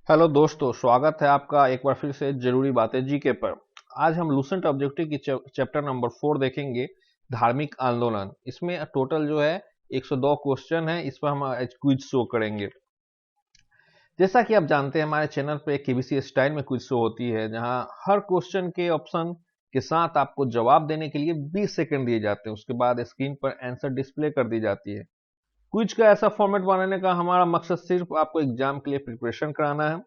Hello दोस्तों, स्वागत है आपका एक बार फिर से जरूरी बातें जीके पर। आज हम लूसेंट ऑब्जेक्टिव की चैप्टर नंबर 4 देखेंगे, धार्मिक आंदोलन। इसमें टोटल जो है 102 क्वेश्चन है। इस पर हम आज क्विज शो करेंगे। जैसा कि आप जानते हैं, हमारे चैनल पे केबीसी स्टाइल में क्विज शो होती है, जहां हर क्वेश्चन के ऑप्शन के साथ आपको जवाब देने के लिए 20 सेकंड दिए जाते हैं। उसके बाद स्क्रीन पर आंसर डिस्प्ले कर दी जाती है। क्विज का ऐसा फॉर्मेट बनाने का हमारा मकसद सिर्फ आपको एग्जाम के लिए प्रिपरेशन कराना है।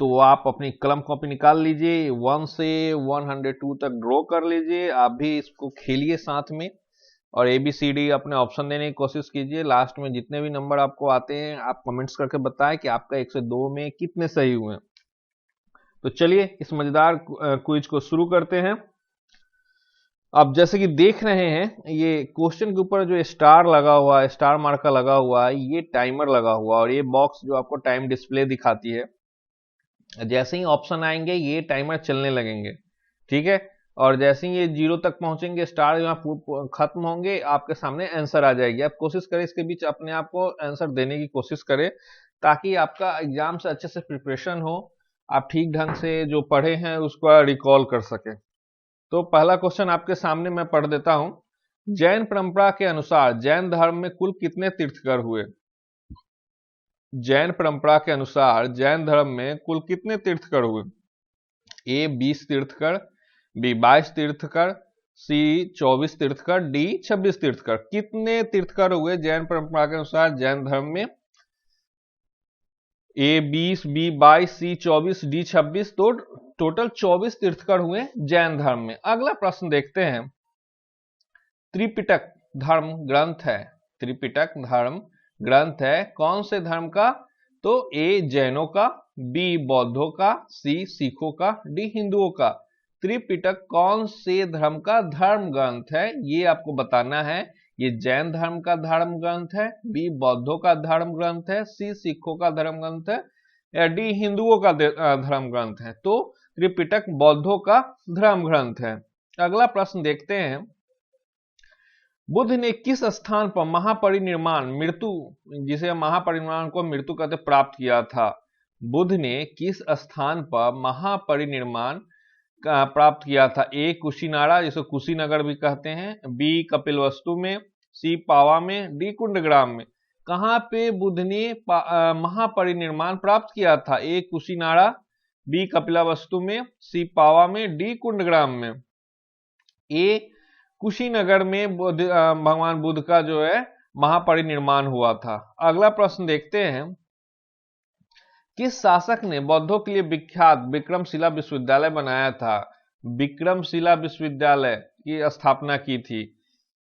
तो आप अपनी कलम कॉपी निकाल लीजिए, 1 से 102 तक ड्रॉ कर लीजिए। आप भी इसको खेलिए साथ में, और ABCD अपने ऑप्शन देने की कोशिश कीजिए। लास्ट में जितने भी नंबर आपको आते हैं, आप कमेंट्स करके बताएं कि आपका 1 से 2 में कितने सही हुए। तो चलिए इस मजेदार क्विज को शुरू करते हैं। अब जैसे कि देख रहे हैं, ये क्वेश्चन के ऊपर जो स्टार लगा हुआ है, स्टार मार्का लगा हुआ है, ये टाइमर लगा हुआ है, और ये बॉक्स जो आपको टाइम डिस्प्ले दिखाती है। जैसे ही ऑप्शन आएंगे ये टाइमर चलने लगेंगे, ठीक है। और जैसे ही ये 0 तक पहुंचेंगे, स्टार यहाँ खत्म होंगे, आपके सामने आंसर आ जाएगी। आप कोशिश करें इसके बीच अपने आप को आंसर देने की कोशिश करें, ताकि आपका एग्जाम से अच्छे से प्रिपरेशन हो, आप ठीक ढंग से जो पढ़े हैं उसको रिकॉल कर सके। तो पहला क्वेश्चन आपके सामने मैं पढ़ देता हूं। जैन परंपरा के अनुसार जैन धर्म में कुल कितने तीर्थकर हुए? जैन परंपरा के अनुसार जैन धर्म में कुल कितने तीर्थकर हुए? ए 20 तीर्थकर, बी 22 तीर्थकर, सी 24 तीर्थकर, डी 26 तीर्थकर। कितने तीर्थकर हुए जैन परंपरा के अनुसार जैन धर्म में? ए 20, बी 22, सी 24, डी 26। तो टोटल 24 तीर्थकर हुए जैन धर्म में। अगला प्रश्न देखते हैं। त्रिपिटक धर्म ग्रंथ है, त्रिपिटक धर्म ग्रंथ है कौन से धर्म का? तो ए जैनों का, बी बौद्धों का, सी सिखों का, डी हिंदुओं का। त्रिपिटक कौन से धर्म का धर्म ग्रंथ है, ये आपको बताना है। ये जैन धर्म का धर्म ग्रंथ है, बी बौद्धों का धर्म ग्रंथ है, सी सिखों का धर्म ग्रंथ है, या डी हिंदुओं का धर्म ग्रंथ है। तो त्रिपिटक बौद्धों का धर्म ग्रंथ है। अगला प्रश्न देखते हैं। बुद्ध ने किस स्थान पर महापरिनिर्वाण मृत्यु, जिसे महापरिनिर्वाण को मृत्यु कहते, प्राप्त किया था? बुद्ध ने किस स्थान पर महापरिनिर्वाण प्राप्त किया था? ए कुशीनारा, जिसे कुशीनगर भी कहते हैं, बी कपिलवस्तु में, सी पावा में, डी कुंडग्राम में। कहां पे बुद्ध ने महापरिनिर्वाण प्राप्त किया था? ए कुशीनारा, बी कपिलावस्तु में, सी पावा में, डी कुंडग्राम में। ए कुशीनगर में भगवान बुद्ध का जो है महापरिनिर्वाण हुआ था। अगला प्रश्न देखते हैं। किस शासक ने बौद्धों के लिए विख्यात विक्रमशिला विश्वविद्यालय बनाया था? विक्रमशिला विश्वविद्यालय की स्थापना की थी।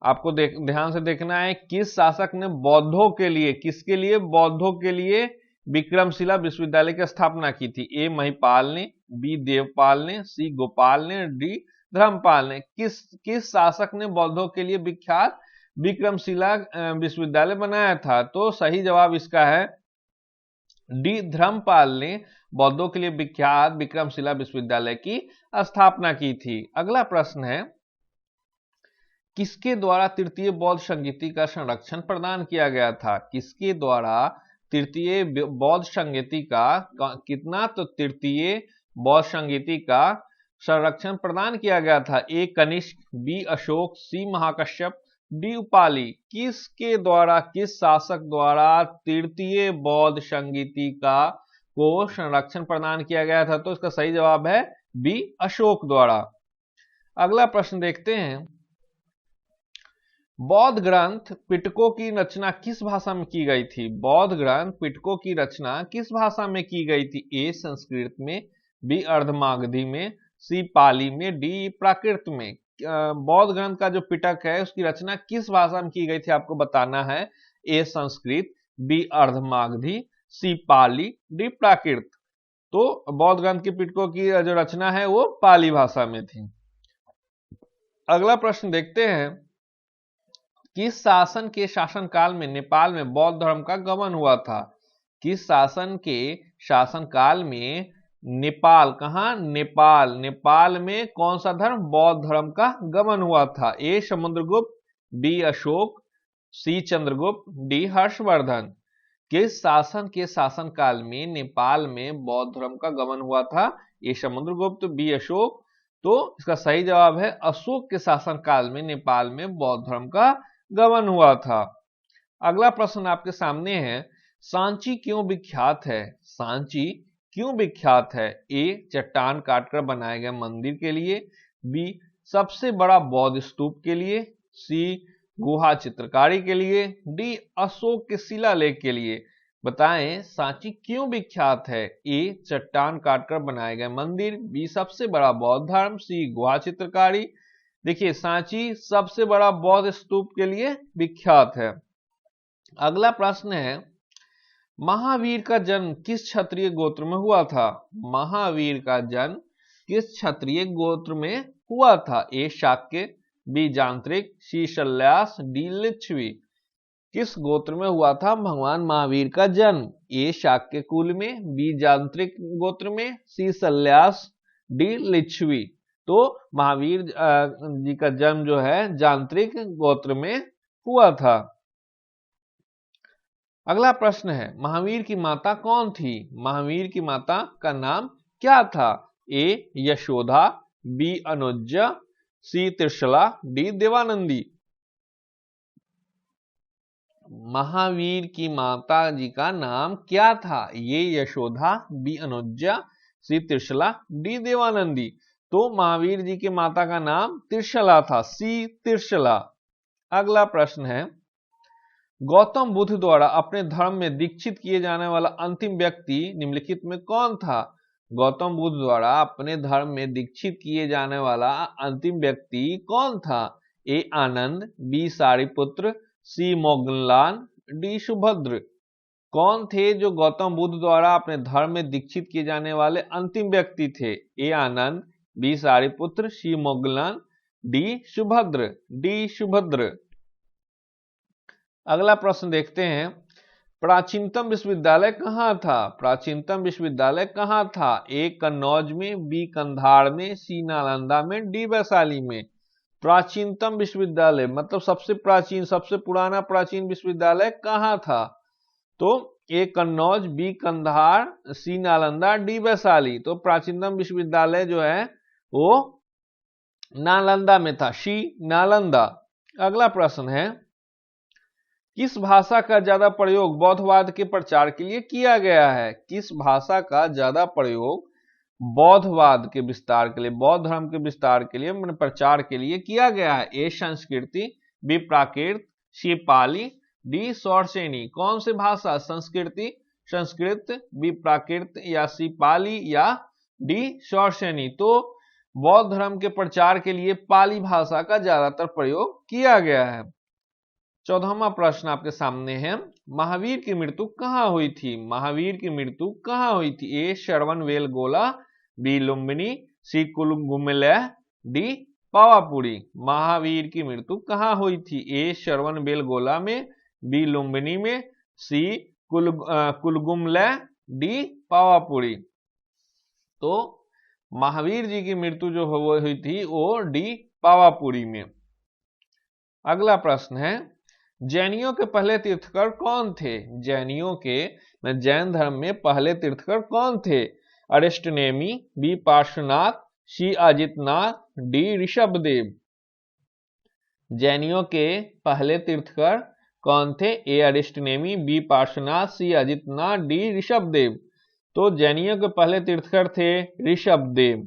आपको ध्यान से देखना है, किस शासक ने बौद्धों के लिए, किसके लिए? बौद्धों के लिए विक्रमशिला विश्वविद्यालय की स्थापना की थी। ए महिपाल ने, बी देवपाल ने, सी गोपाल ने, डी धर्मपाल ने। किस शासक ने बौद्धों के लिए विख्यात विक्रमशिला विश्वविद्यालय बनाया था? तो सही जवाब इसका है डी धर्मपाल ने बौद्धों के लिए विख्यात विक्रमशिला विश्वविद्यालय की स्थापना की थी। अगला प्रश्न है। किसके द्वारा तृतीय बौद्ध संगीति का संरक्षण प्रदान किया गया था? किसके द्वारा तृतीय बौद्ध संगीति का कितना? तो तृतीय बौद्ध संगीति का संरक्षण प्रदान किया गया था। ए कनिष्क, बी अशोक, सी महाकश्यप, डी उपाली। किसके द्वारा, किस शासक द्वारा तृतीय बौद्ध संगीति का को संरक्षण प्रदान किया गया था? तो इसका सही जवाब है बी अशोक द्वारा। अगला प्रश्न देखते हैं। बौद्ध ग्रंथ पिटकों की रचना किस भाषा में की गई थी? बौद्ध ग्रंथ पिटकों की रचना किस भाषा में की गई थी? ए संस्कृत में, बी अर्धमागधी में, सी पाली में, डी प्राकृत में। बौद्ध ग्रंथ का जो पिटक है उसकी रचना किस भाषा में की गई थी आपको बताना है। ए संस्कृत, बी अर्धमागधी, सी पाली, डी प्राकृत। तो बौद्ध ग्रंथ के पिटकों की जो रचना है वो पाली भाषा में थी। अगला प्रश्न देखते हैं। किस शासन के शासनकाल में नेपाल में बौद्ध धर्म का गमन हुआ था? किस शासन के शासनकाल में नेपाल, कहां? नेपाल, नेपाल में कौन सा धर्म? बौद्ध धर्म का गमन हुआ था। ए समुद्रगुप्त, बी अशोक, सी चंद्रगुप्त, डी हर्षवर्धन। किस शासन के शासनकाल में नेपाल में बौद्ध धर्म का गमन हुआ था? ए समुद्रगुप्त, बी अशोक। तो इसका सही जवाब है अशोक के शासनकाल में नेपाल में बौद्ध धर्म का गमन हुआ था। अगला प्रश्न आपके सामने है, सांची क्यों विख्यात है? सांची क्यों विख्यात है? ए चट्टान काटकर बनाए गए मंदिर के लिए, बी सबसे बड़ा बौद्ध स्तूप के लिए, सी गुहा चित्रकारी के लिए, डी अशोक के शिलालेख के लिए। बताएं सांची क्यों विख्यात है? ए चट्टान काटकर बनाए गए मंदिर, बी सबसे बड़ा बौद्ध धर्म, सी गुहा चित्रकारी। देखिए सांची सबसे बड़ा बौद्ध स्तूप के लिए विख्यात है। अगला प्रश्न है, महावीर का जन्म किस क्षत्रिय गोत्र में हुआ था? महावीर का जन्म किस क्षत्रिय गोत्र में हुआ था? ए शाक्य, बी जांत्रिक, सी शल्यास, डी लिच्छवी। किस गोत्र में हुआ था भगवान महावीर का जन्म? ए शाक्य कुल में, बी जांत्रिक गोत्र में, सी शल्यास, डी लिच्छवी। तो महावीर जी का जन्म जो है जांत्रिक गोत्र में हुआ था। अगला प्रश्न है, महावीर की माता कौन थी? महावीर की माता का नाम क्या था? ए यशोदा, बी अनुज्जा, सी त्रिशला, डी देवानंदी। महावीर की माता जी का नाम क्या था? ये यशोदा, बी अनुज्जा, सी त्रिशला, डी देवानंदी। तो महावीर जी की माता का नाम त्रिशला था, सी त्रिशला। अगला प्रश्न है, गौतम बुद्ध द्वारा अपने धर्म में दीक्षित किए जाने वाला अंतिम व्यक्ति निम्नलिखित में कौन था? गौतम बुद्ध द्वारा अपने धर्म में दीक्षित किए जाने वाला अंतिम व्यक्ति कौन था? ए आनंद, बी सारिपुत्र, सी मोगनलाल, डी सुभद्र। कौन थे जो गौतम बुद्ध द्वारा अपने धर्म में दीक्षित किए जाने वाले अंतिम व्यक्ति थे? ए आनंद, बी सारिपुत्र, सी मोगनलाल, डी सुभद्र, डी सुभद्र। अगला प्रश्न देखते हैं, प्राचीनतम विश्वविद्यालय कहाँ था? प्राचीनतम विश्वविद्यालय कहाँ था? ए कन्नौज में, बी कंधार में, सी नालंदा में, डी वैशाली में। प्राचीनतम विश्वविद्यालय मतलब सबसे प्राचीन, सबसे पुराना प्राचीन विश्वविद्यालय कहाँ था? तो ए कन्नौज, बी कंधार, सी नालंदा, डी वैशाली। तो प्राचीनतम विश्वविद्यालय जो है वो नालंदा में था, सी नालंदा। अगला प्रश्न है, किस भाषा का ज्यादा प्रयोग बौद्धवाद के प्रचार के लिए किया गया है? किस भाषा का ज्यादा प्रयोग बौद्धवाद के विस्तार के लिए, बौद्ध धर्म के विस्तार के लिए, प्रचार के लिए किया गया है? ए संस्कृति, बी प्राकृत, सी पाली, डी सौरसेनी। कौन सी भाषा? संस्कृति, संस्कृत, बी प्राकृत, या सी पाली, या डी सौरसेनी। तो बौद्ध धर्म के प्रचार के लिए पाली भाषा का ज्यादातर प्रयोग किया गया है। 14वां प्रश्न आपके सामने है, महावीर की मृत्यु कहाँ हुई थी? महावीर की मृत्यु कहाँ हुई थी? ए श्रवणबेलगोला, बी लुम्बिनी, सी कुलुगुमलय, डी पावापुरी। महावीर की मृत्यु कहाँ हुई थी? ए श्रवणबेलगोला में, बी लुम्बिनी में, सी कुलुगुमलय, डी पावापुरी। तो महावीर जी की मृत्यु जो हुई थी वो डी पावापुरी में। अगला प्रश्न है, जैनियों के पहले तीर्थकर कौन थे? जैनियों के जैन धर्म में पहले तीर्थकर कौन थे? अरिष्टनेमी, बी पार्श्वनाथ, सी अजितनाथ, डी ऋषभदेव। जैनियों के पहले तीर्थकर कौन थे? ए अरिष्टनेमी, बी पार्श्वनाथ, सी अजितनाथ, डी ऋषभदेव। तो जैनियों के पहले तीर्थकर थे ऋषभदेव।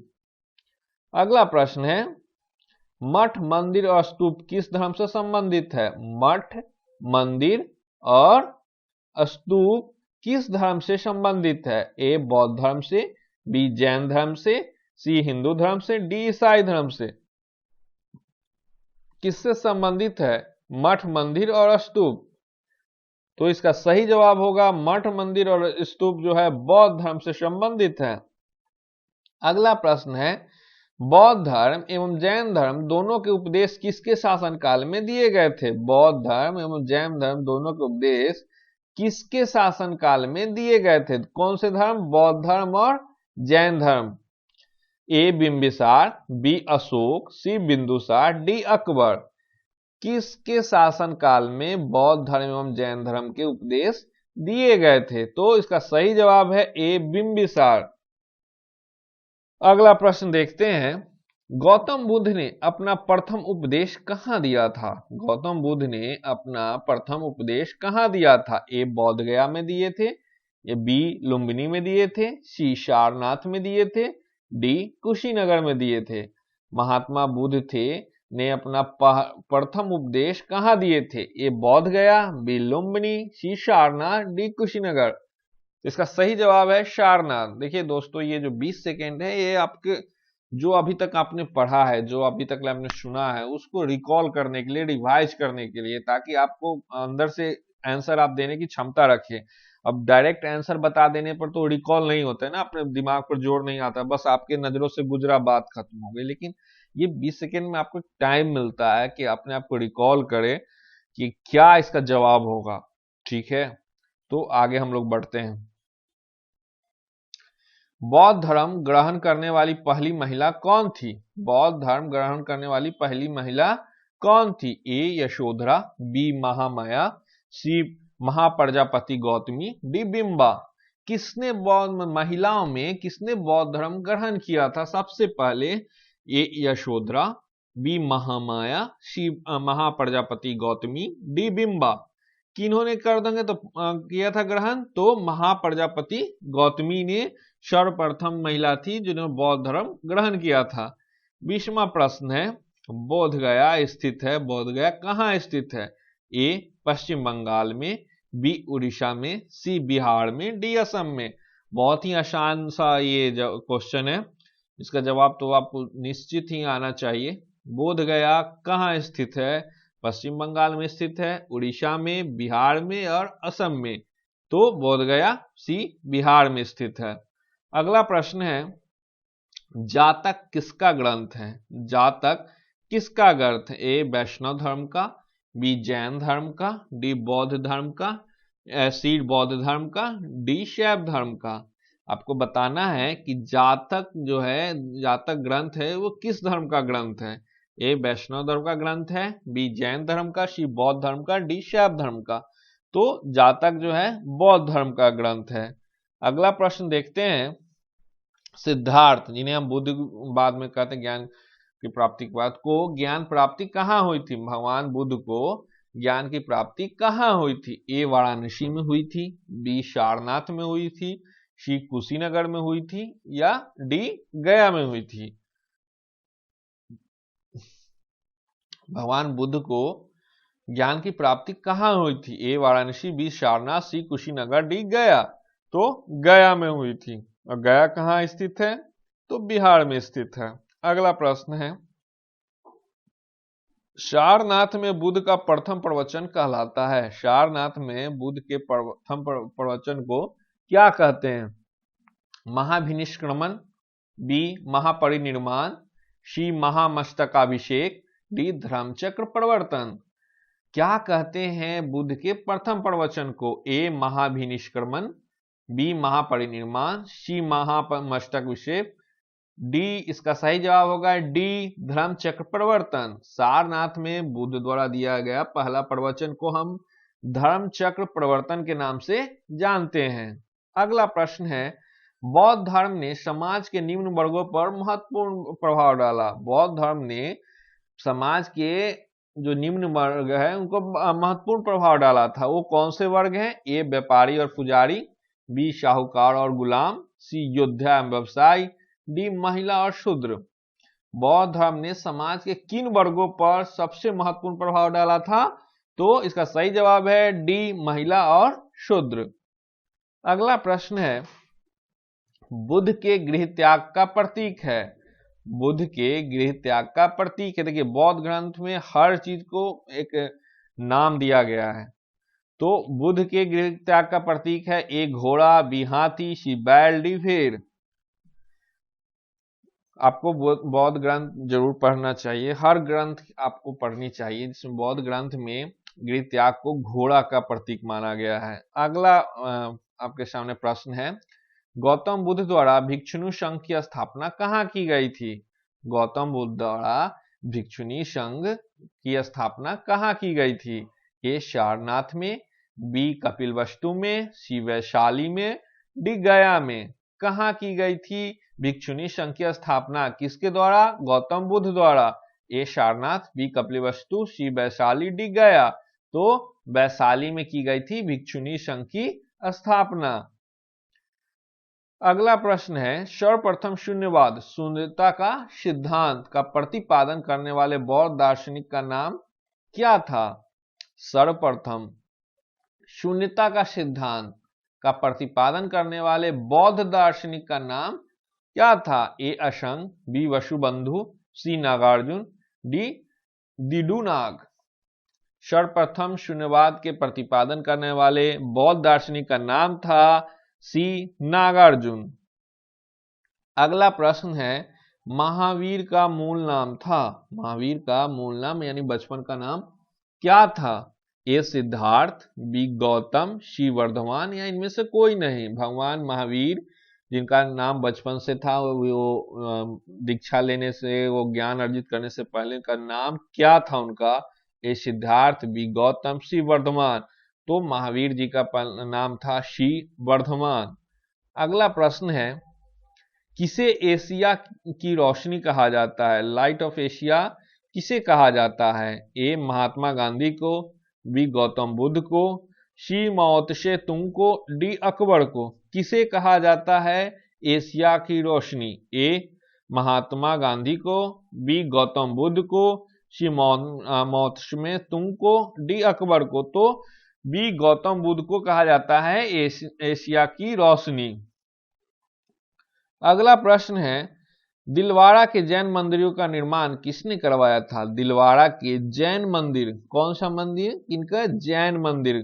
अगला प्रश्न है, मठ, मंदिर और स्तूप किस धर्म से संबंधित है? मठ, मंदिर और स्तूप किस धर्म से संबंधित है? ए बौद्ध धर्म से, बी जैन धर्म से, सी हिंदू धर्म से, डी ईसाई धर्म से। किससे संबंधित है मठ, मंदिर और स्तूप? तो इसका सही जवाब होगा मठ, मंदिर और स्तूप जो है बौद्ध धर्म से संबंधित है। अगला प्रश्न है, बौद्ध धर्म एवं जैन धर्म दोनों के उपदेश किसके शासनकाल में दिए गए थे? बौद्ध धर्म एवं जैन धर्म दोनों के उपदेश किसके शासनकाल में दिए गए थे? कौन से धर्म? बौद्ध धर्म और जैन धर्म। ए बिंबिसार, बी अशोक, सी बिंदुसार, डी अकबर। किसके शासनकाल में बौद्ध धर्म एवं जैन धर्म के उपदेश दिए गए थे। तो इसका सही जवाब है ए बिंबिसार। अगला प्रश्न देखते हैं, गौतम बुद्ध ने अपना प्रथम उपदेश कहां दिया था? गौतम बुद्ध ने अपना प्रथम उपदेश कहां दिया था? ए बौद्ध गया में दिए थे, ये बी लुम्बिनी में दिए थे, सी सारनाथ में दिए थे, डी कुशीनगर में दिए थे। महात्मा बुद्ध थे ने अपना प्रथम उपदेश कहां दिए थे? ए बौद्ध गया, बी लुम्बिनी, सी सारनाथ, डी कुशीनगर। इसका सही जवाब है सारनाथ। देखिए दोस्तों, ये जो 20 सेकेंड है, ये आपके जो अभी तक आपने पढ़ा है, जो अभी तक आपने सुना है, उसको रिकॉल करने के लिए, रिवाइज करने के लिए, ताकि आपको अंदर से आंसर आप देने की क्षमता रखे। अब डायरेक्ट आंसर बता देने पर तो रिकॉल नहीं होता है ना, अपने दिमाग पर जोर नहीं आता, बस आपके नजरों से गुजरा बात खत्म हो गई। लेकिन ये 20 सेकेंड में आपको टाइम मिलता है कि अपने आप को रिकॉल करे कि क्या इसका जवाब होगा। ठीक है, तो आगे हम लोग बढ़ते हैं। बौद्ध धर्म ग्रहण करने वाली पहली महिला कौन थी? बौद्ध धर्म ग्रहण करने वाली पहली महिला कौन थी? ए यशोधरा, बी महामाया, सी महाप्रजापति गौतमी, डी बिंबा। किसने बौद्ध महिलाओं में किसने बौद्ध धर्म ग्रहण किया था सबसे पहले? ए यशोधरा, बी महामाया, सी महाप्रजापति गौतमी, डी बिंबा। किन्होंने कर देंगे तो किया था ग्रहण? तो महाप्रजापति गौतमी ने सर्वप्रथम महिला थी जिन्होंने बौद्ध धर्म ग्रहण किया था। 20वां प्रश्न है, बोध गया स्थित है, बोध गया कहाँ स्थित है? ए पश्चिम बंगाल में, बी उड़ीसा में, सी बिहार में, डी असम में। बहुत ही आसान सा ये क्वेश्चन है, इसका जवाब तो आपको निश्चित ही आना चाहिए। बोध गया कहाँ स्थित है? पश्चिम बंगाल में स्थित है, उड़ीसा में, बिहार में और असम में। तो बोध गया सी बिहार में स्थित है। अगला प्रश्न है, जातक किसका ग्रंथ है? जातक किसका ग्रंथ? ए वैष्णव धर्म का, बी जैन धर्म का, डी बौद्ध धर्म का, सी बौद्ध धर्म का, डी शैव धर्म का। आपको बताना है कि जातक जो है, जातक ग्रंथ है, वो किस धर्म का ग्रंथ है? ए वैष्णव धर्म का ग्रंथ है, बी जैन धर्म का, सी बौद्ध धर्म का, डी शैव धर्म का। तो जातक जो है बौद्ध धर्म का ग्रंथ है। अगला प्रश्न देखते हैं, सिद्धार्थ जिन्हें हम बुद्ध बाद में कहते हैं ज्ञान की प्राप्ति के बाद, को ज्ञान प्राप्ति कहाँ हुई थी? भगवान बुद्ध को ज्ञान की प्राप्ति कहाँ हुई थी? ए वाराणसी में हुई थी, बी सारनाथ में हुई थी, सी कुशीनगर में हुई थी, या डी गया में हुई थी। भगवान बुद्ध को ज्ञान की प्राप्ति कहाँ हुई थी? ए वाराणसी, बी सारनाथ, सी कुशीनगर, डी गया। तो गया में हुई थी। और गया कहाँ स्थित है? तो बिहार में स्थित है। अगला प्रश्न है, सारनाथ में बुद्ध का प्रथम प्रवचन कहलाता है। सारनाथ में बुद्ध के प्रथम प्रवचन को क्या कहते हैं? महाभिनिष्क्रमण, बी महापरिनिर्वाण, सी महामस्तकाभिषेक, डी धर्मचक्र प्रवर्तन। क्या कहते हैं बुद्ध के प्रथम प्रवचन को? ए महाभिनिष्क्रमण, बी महापरिनिर्वाण, सी महामस्तकाभिषेक, डी इसका सही जवाब होगा डी धर्मचक्र प्रवर्तन। सारनाथ में बुद्ध द्वारा दिया गया पहला प्रवचन को हम धर्मचक्र प्रवर्तन के नाम से जानते हैं। अगला प्रश्न है, बौद्ध धर्म ने समाज के निम्न वर्गों पर महत्वपूर्ण प्रभाव डाला। बौद्ध धर्म ने समाज के जो निम्न वर्ग है उनको महत्वपूर्ण प्रभाव डाला था। वो कौन से वर्ग हैं? ए व्यापारी और पुजारी, बी साहूकार और गुलाम, सी योद्धा एवं व्यवसायी, डी महिला और शूद्र। बौद्ध धर्म ने समाज के किन वर्गों पर सबसे महत्वपूर्ण प्रभाव डाला था? तो इसका सही जवाब है डी महिला और शूद्र। अगला प्रश्न है, बुद्ध के गृह त्याग का प्रतीक है। बुद्ध के गृह त्याग का प्रतीक है। देखिए बौद्ध ग्रंथ में हर चीज को एक नाम दिया गया है। तो बुद्ध के गृह त्याग का प्रतीक है ए घोड़ा, बी हाथी, सी बैल, डी भेड़। आपको बौद्ध ग्रंथ जरूर पढ़ना चाहिए, हर ग्रंथ आपको पढ़नी चाहिए, जिसमें बौद्ध ग्रंथ में गृह त्याग को घोड़ा का प्रतीक माना गया है। अगला आपके सामने प्रश्न है, गौतम बुद्ध द्वारा भिक्षुणी संघ की स्थापना कहाँ की गई थी? गौतम बुद्ध द्वारा भिक्षुणी संघ की स्थापना कहाँ की गई थी? ए सारनाथ में, बी कपिलवस्तु में, सी वैशाली में, डी गया में। कहां की गई थी भिक्षुणी संघ की स्थापना? किसके द्वारा? गौतम बुद्ध द्वारा। ए सारनाथ, बी कपिलवस्तु, सी वैशाली, डी गया। तो वैशाली में की गई थी भिक्षुणी संघ की स्थापना। अगला प्रश्न है, सर्वप्रथम शून्यवाद शून्यता का सिद्धांत का प्रतिपादन करने वाले बौद्ध दार्शनिक का नाम क्या था? सर्वप्रथम शून्यता का सिद्धांत का प्रतिपादन करने वाले बौद्ध दार्शनिक का नाम क्या था? ए असंग, बी वसुबंधु, सी नागार्जुन, डी दिडुनाग। सर्वप्रथम शून्यवाद के प्रतिपादन करने वाले बौद्ध दार्शनिक का नाम था सी नागार्जुन। अगला प्रश्न है, महावीर का मूल नाम था, महावीर का मूल नाम यानी बचपन का नाम क्या था? ए सिद्धार्थ, बी गौतम, सी वर्धमान या इनमें से कोई नहीं। भगवान महावीर जिनका नाम बचपन से था, वो दीक्षा लेने से, वो ज्ञान अर्जित करने से पहले का नाम क्या था उनका? ए सिद्धार्थ, बी गौतम, सी वर्धमान। तो महावीर जी का नाम था सी वर्धमान। अगला प्रश्न है, किसे एशिया की रोशनी कहा जाता है? लाइट ऑफ एशिया किसे कहा जाता है? ए महात्मा गांधी को, बी गौतम बुद्ध को, सी माओ त्से तुंग को, डी अकबर को। किसे कहा जाता है एशिया की रोशनी? ए महात्मा गांधी को, बी गौतम बुद्ध को, सी माओ त्से तुंग को, डी अकबर को। तो बी गौतम बुद्ध को कहा जाता है एशिया की रोशनी। अगला प्रश्न है, दिलवाड़ा के जैन मंदिरों का निर्माण किसने करवाया था? दिलवाड़ा के जैन मंदिर, कौन सा मंदिर? इनका जैन मंदिर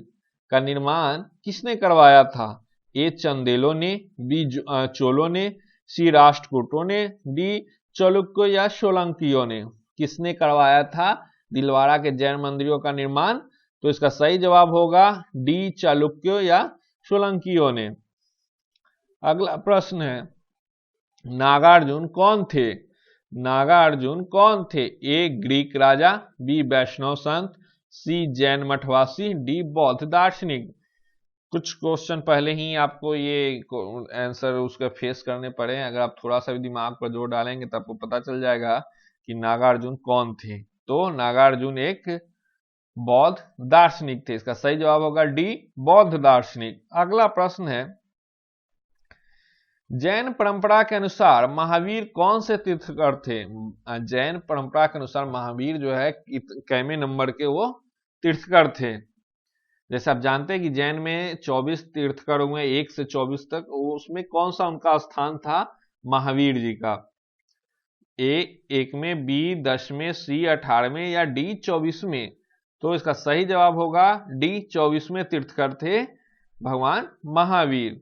का निर्माण किसने करवाया था? ए चंदेलों ने, बी चोलों ने, सी राष्ट्रकूटों ने, डी चालुक्यों या सोलंकियों ने। किसने करवाया था दिलवाड़ा के जैन मंदिरों का निर्माण? तो इसका सही जवाब होगा डी चालुक्यों या सोलंकियों ने। अगला प्रश्न है, नागार्जुन कौन थे? नागार्जुन कौन थे? ए ग्रीक राजा, बी वैष्णव संत, सी जैन मठवासी, डी बौद्ध दार्शनिक। कुछ क्वेश्चन पहले ही आपको ये आंसर उसके फेस करने पड़े। अगर आप थोड़ा सा भी दिमाग पर जोर डालेंगे तो आपको पता चल जाएगा कि नागार्जुन कौन थे। तो नागार्जुन एक बौद्ध दार्शनिक थे। इसका सही जवाब होगा डी बौद्ध दार्शनिक। अगला प्रश्न है, जैन परंपरा के अनुसार महावीर कौन से तीर्थकर थे? जैन परंपरा के अनुसार महावीर जो है कैमे नंबर के वो तीर्थकर थे? जैसे आप जानते हैं कि जैन में 24 तीर्थकर हुए, 1 से 24 तक, उसमें कौन सा उनका स्थान था महावीर जी का? ए 1 में, बी 10 में, सी 18 में या डी 24 में? तो इसका सही जवाब होगा डी 24 में तीर्थकर थे भगवान महावीर।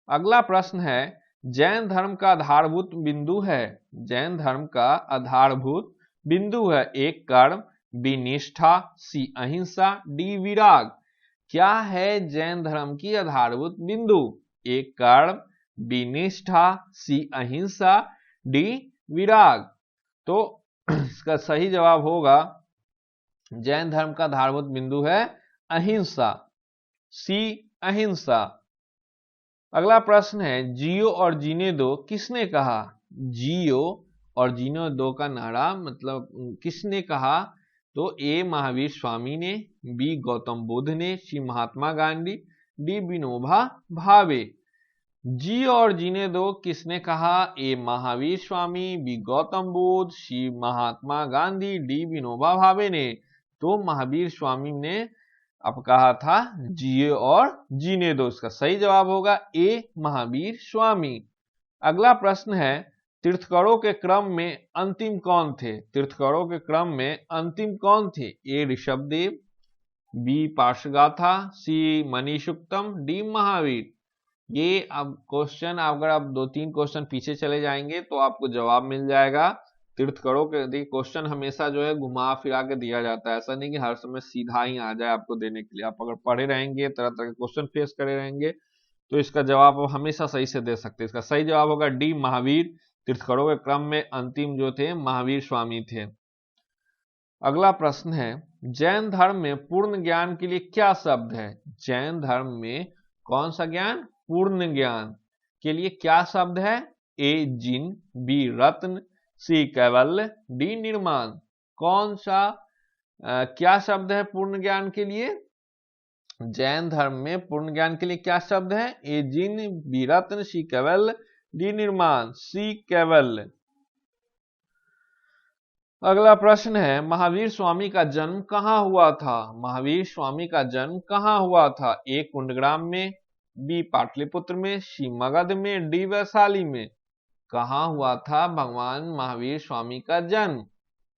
अगला प्रश्न है, जैन धर्म का आधारभूत बिंदु है? जैन धर्म का आधारभूत बिंदु है, एक कर्म, बी निष्ठा, सी अहिंसा, डी विराग। क्या है जैन धर्म की आधारभूत बिंदु? एक कर्म, बी निष्ठा, सी अहिंसा, डी विराग। तो इसका सही जवाब होगा जैन धर्म का आधारभूत बिंदु है अहिंसा, सी अहिंसा। अगला प्रश्न है, जियो और जीने दो किसने कहा? जियो और जीने दो का नारा मतलब किसने कहा? तो ए महावीर स्वामी ने, बी गौतम बुद्ध ने, सी महात्मा गांधी, डी विनोबा भावे। जियो और जीने दो किसने कहा? ए महावीर स्वामी, बी गौतम बुद्ध, सी महात्मा गांधी, डी विनोबा भावे ने। तो महावीर स्वामी ने अब कहा था जिए और जीने दो। इसका सही जवाब होगा ए महावीर स्वामी। अगला प्रश्न है, तीर्थकरों के क्रम में अंतिम कौन थे? तीर्थकरों के क्रम में अंतिम कौन थे? ए ऋषभदेव, बी पार्श्वगाथा, सी मनीषुक्तम, डी महावीर। ये अब क्वेश्चन अगर आप 2-3 क्वेश्चन पीछे चले जाएंगे तो आपको जवाब मिल जाएगा। तीर्थकरों के क्वेश्चन हमेशा जो है घुमा फिरा के दिया जाता है, ऐसा नहीं कि हर समय सीधा ही आ जाए आपको देने के लिए। आप अगर पढ़े रहेंगे, तरह तरह के क्वेश्चन फेस करे रहेंगे, तो इसका जवाब आप हमेशा सही से दे सकते हैं। इसका सही जवाब होगा डी महावीर। तीर्थकरों के क्रम में अंतिम जो थे महावीर स्वामी थे। अगला प्रश्न है, जैन धर्म में पूर्ण ज्ञान के लिए क्या शब्द है? जैन धर्म में कौन सा ज्ञान? पूर्ण ज्ञान के लिए क्या शब्द है? ए जिन, बी रत्न, सी कैवल्य, डी निर्माण। कौन सा क्या शब्द है पूर्ण ज्ञान के लिए? जैन धर्म में पूर्ण ज्ञान के लिए क्या शब्द है? ए जिन, बी रत्न, सी कैवल्य, डी निर्माण। सी कैवल्य। अगला प्रश्न है, महावीर स्वामी का जन्म कहाँ हुआ था? महावीर स्वामी का जन्म कहाँ हुआ था? ए कुंडग्राम में, बी पाटलिपुत्र में, सी मगध में, डी वैशाली में। कहाँ हुआ था भगवान महावीर स्वामी का जन्म?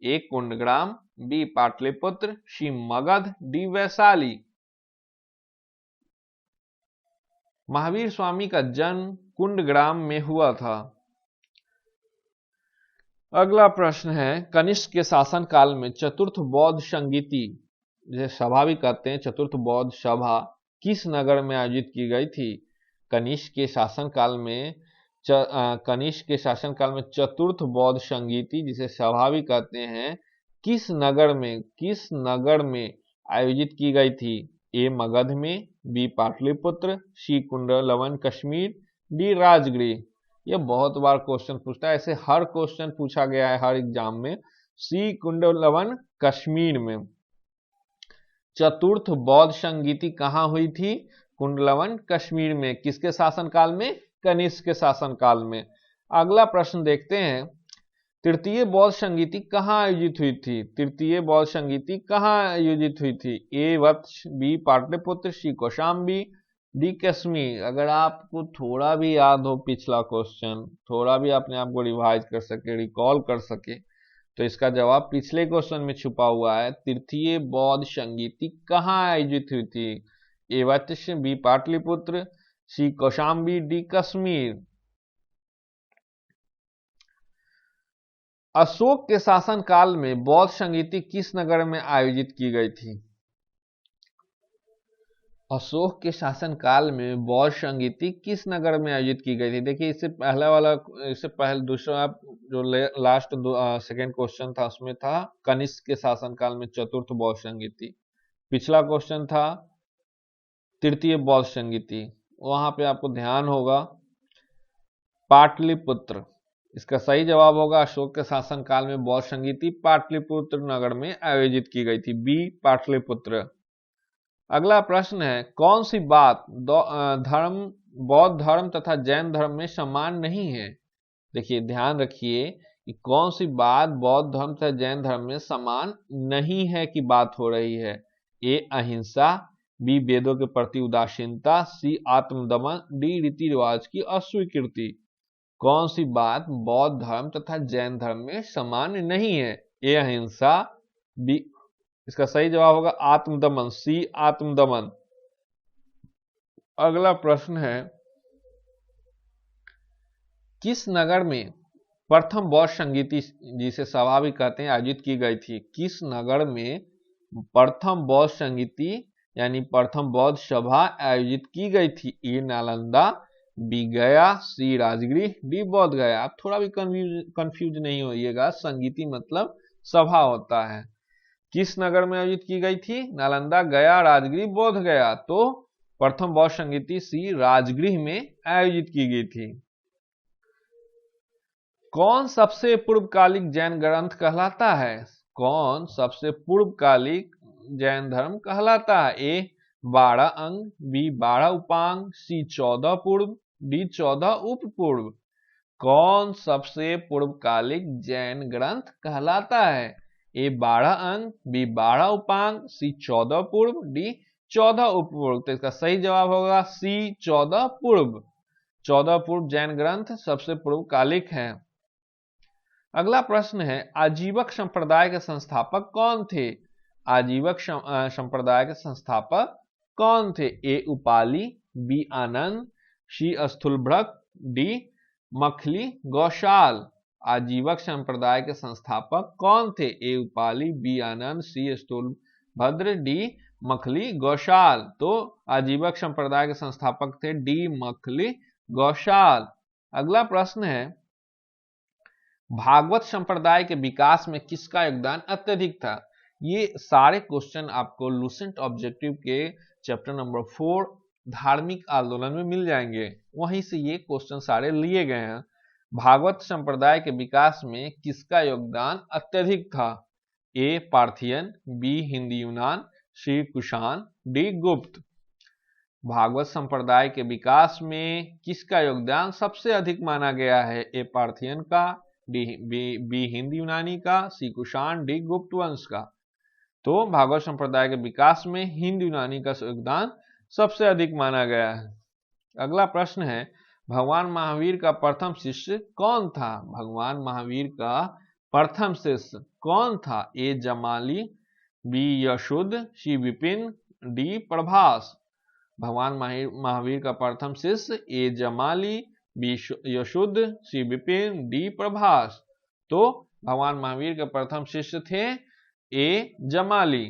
ए कुंडग्राम, बी पाटलिपुत्र, सी मगध, डी वैशाली। महावीर स्वामी का जन्म कुंडग्राम में हुआ था। अगला प्रश्न है, कनिष्क के शासन काल में चतुर्थ बौद्ध संगीति, जैसे सभा भी कहते हैं, चतुर्थ बौद्ध सभा किस नगर में आयोजित की गई थी? कनिष्क के शासन काल में कनिष्क के शासन काल में चतुर्थ बौद्ध संगीति, जिसे सभा भी कहते हैं, किस नगर में आयोजित की गई थी? ए मगध में, बी पाटलिपुत्र, सी कुंडलवन कश्मीर, डी राजगृह। यह बहुत बार क्वेश्चन पूछता है, ऐसे हर क्वेश्चन पूछा गया है हर एग्जाम में। सी कुंडलवन कश्मीर में। चतुर्थ बौद्ध संगीति कहाँ हुई थी? कुंडलवन कश्मीर में। किसके शासन काल में? कनिष्क के शासन काल में। अगला प्रश्न देखते हैं, तृतीय बौद्ध संगीति कहाँ आयोजित हुई थी? तृतीय बौद्ध संगीति कहाँ आयोजित हुई थी? ए वत्स, बी पाटलिपुत्र, सी कौशाम्बी, डी कश्मीर। अगर आपको थोड़ा भी याद हो पिछला क्वेश्चन, थोड़ा भी अपने आप को रिवाइज कर सके, रिकॉल कर सके, तो इसका जवाब पिछले क्वेश्चन में छुपा हुआ है। तृतीय बौद्ध संगीति कहाँ आयोजित हुई थी? ए वत्स, बी पाटलिपुत्र, सी कौशाम्बी, डी कश्मीर। अशोक के शासन काल में बौद्ध संगीति किस नगर में आयोजित की गई थी? अशोक के शासन काल में बौद्ध संगीति किस नगर में आयोजित की गई थी? देखिए, इससे पहले दूसरा जो लास्ट सेकेंड क्वेश्चन था उसमें था कनिष्क के शासन काल में चतुर्थ बौद्ध संगीति। पिछला क्वेश्चन था तृतीय बौद्ध संगीति। वहां पे आपको ध्यान होगा पाटलिपुत्र। इसका सही जवाब होगा अशोक के शासन काल में बौद्ध संगीति पाटलिपुत्र नगर में आयोजित की गई थी। बी पाटलिपुत्र। अगला प्रश्न है, कौन सी बात बौद्ध धर्म तथा जैन धर्म में समान नहीं है? देखिए, ध्यान रखिए कि कौन सी बात बौद्ध धर्म तथा जैन धर्म में समान नहीं है की बात हो रही है। ए अहिंसा, बी वेदों के प्रति उदासीनता, सी आत्मदमन, डी रीति रिवाज की अस्वीकृति। कौन सी बात बौद्ध धर्म तथा जैन धर्म में समान नहीं है? ए अहिंसा, बी, इसका सही जवाब होगा आत्मदमन, सी आत्मदमन। अगला प्रश्न है, किस नगर में प्रथम बौद्ध संगीति, जिसे सभा भी कहते हैं, आयोजित की गई थी? किस नगर में प्रथम बौद्ध संगीति यानी प्रथम बौद्ध सभा आयोजित की गई थी? ए नालंदा, बी गया, सी राजगृह, डी बोध गया। आप थोड़ा भी कंफ्यूज नहीं होइएगा, संगीति मतलब सभा होता है। किस नगर में आयोजित की गई थी? नालंदा, गया, राजगृह, बोध गया। तो प्रथम बौद्ध संगीति सी राजगृह में आयोजित की गई थी। कौन सबसे पूर्वकालिक जैन ग्रंथ कहलाता है? कौन सबसे पूर्वकालिक जैन धर्म कहलाता है? ए 12 अंग, बी 12 उपांग, सी 14 पूर्व, डी 14 उप पूर्व। कौन सबसे पूर्वकालिक जैन ग्रंथ कहलाता है? ए 12 अंग, बी 12 उपांग, सी 14 पूर्व, डी 14 उप पूर्व। तो इसका सही जवाब होगा सी 14 पूर्व। 14 पूर्व जैन ग्रंथ सबसे पूर्वकालिक है। अगला प्रश्न है, आजीवक संप्रदाय के संस्थापक कौन थे? आजीवक संप्रदाय के संस्थापक कौन थे? ए उपाली, बी आनंद, सी स्थूलभ्रक, डी मखली गौशाल। आजीवक संप्रदाय के संस्थापक कौन थे? ए उपाली, बी आनंद, सी स्थूलभद्र, डी मखली गौशाल। तो आजीवक संप्रदाय के संस्थापक थे डी मखली गौशाल। अगला प्रश्न है, भागवत संप्रदाय के विकास में किसका योगदान अत्यधिक था? ये सारे क्वेश्चन आपको लूसेंट ऑब्जेक्टिव के चैप्टर नंबर 4 धार्मिक आंदोलन में मिल जाएंगे, वहीं से ये क्वेश्चन सारे लिए गए हैं। भागवत संप्रदाय के विकास में किसका योगदान अत्यधिक था? ए पार्थियन, बी हिंदी यूनान, सी कुषाण, डी गुप्त। भागवत संप्रदाय के विकास में किसका योगदान सबसे अधिक माना गया है? ए पार्थियन का, बी हिंदी यूनानी का, सी कुषाण, डी गुप्त वंश का। तो भागवत संप्रदाय के विकास में हिंद यूनानी का योगदान सबसे अधिक माना गया है। अगला प्रश्न है, भगवान महावीर का प्रथम शिष्य कौन था? भगवान महावीर का प्रथम शिष्य कौन था? ए जमाली, बी यशुद, सी विपिन, डी प्रभास। भगवान महावीर का प्रथम शिष्य ए जमाली, बी यशुद, सी विपिन, डी प्रभास। तो भगवान महावीर के प्रथम शिष्य थे ए जमाली।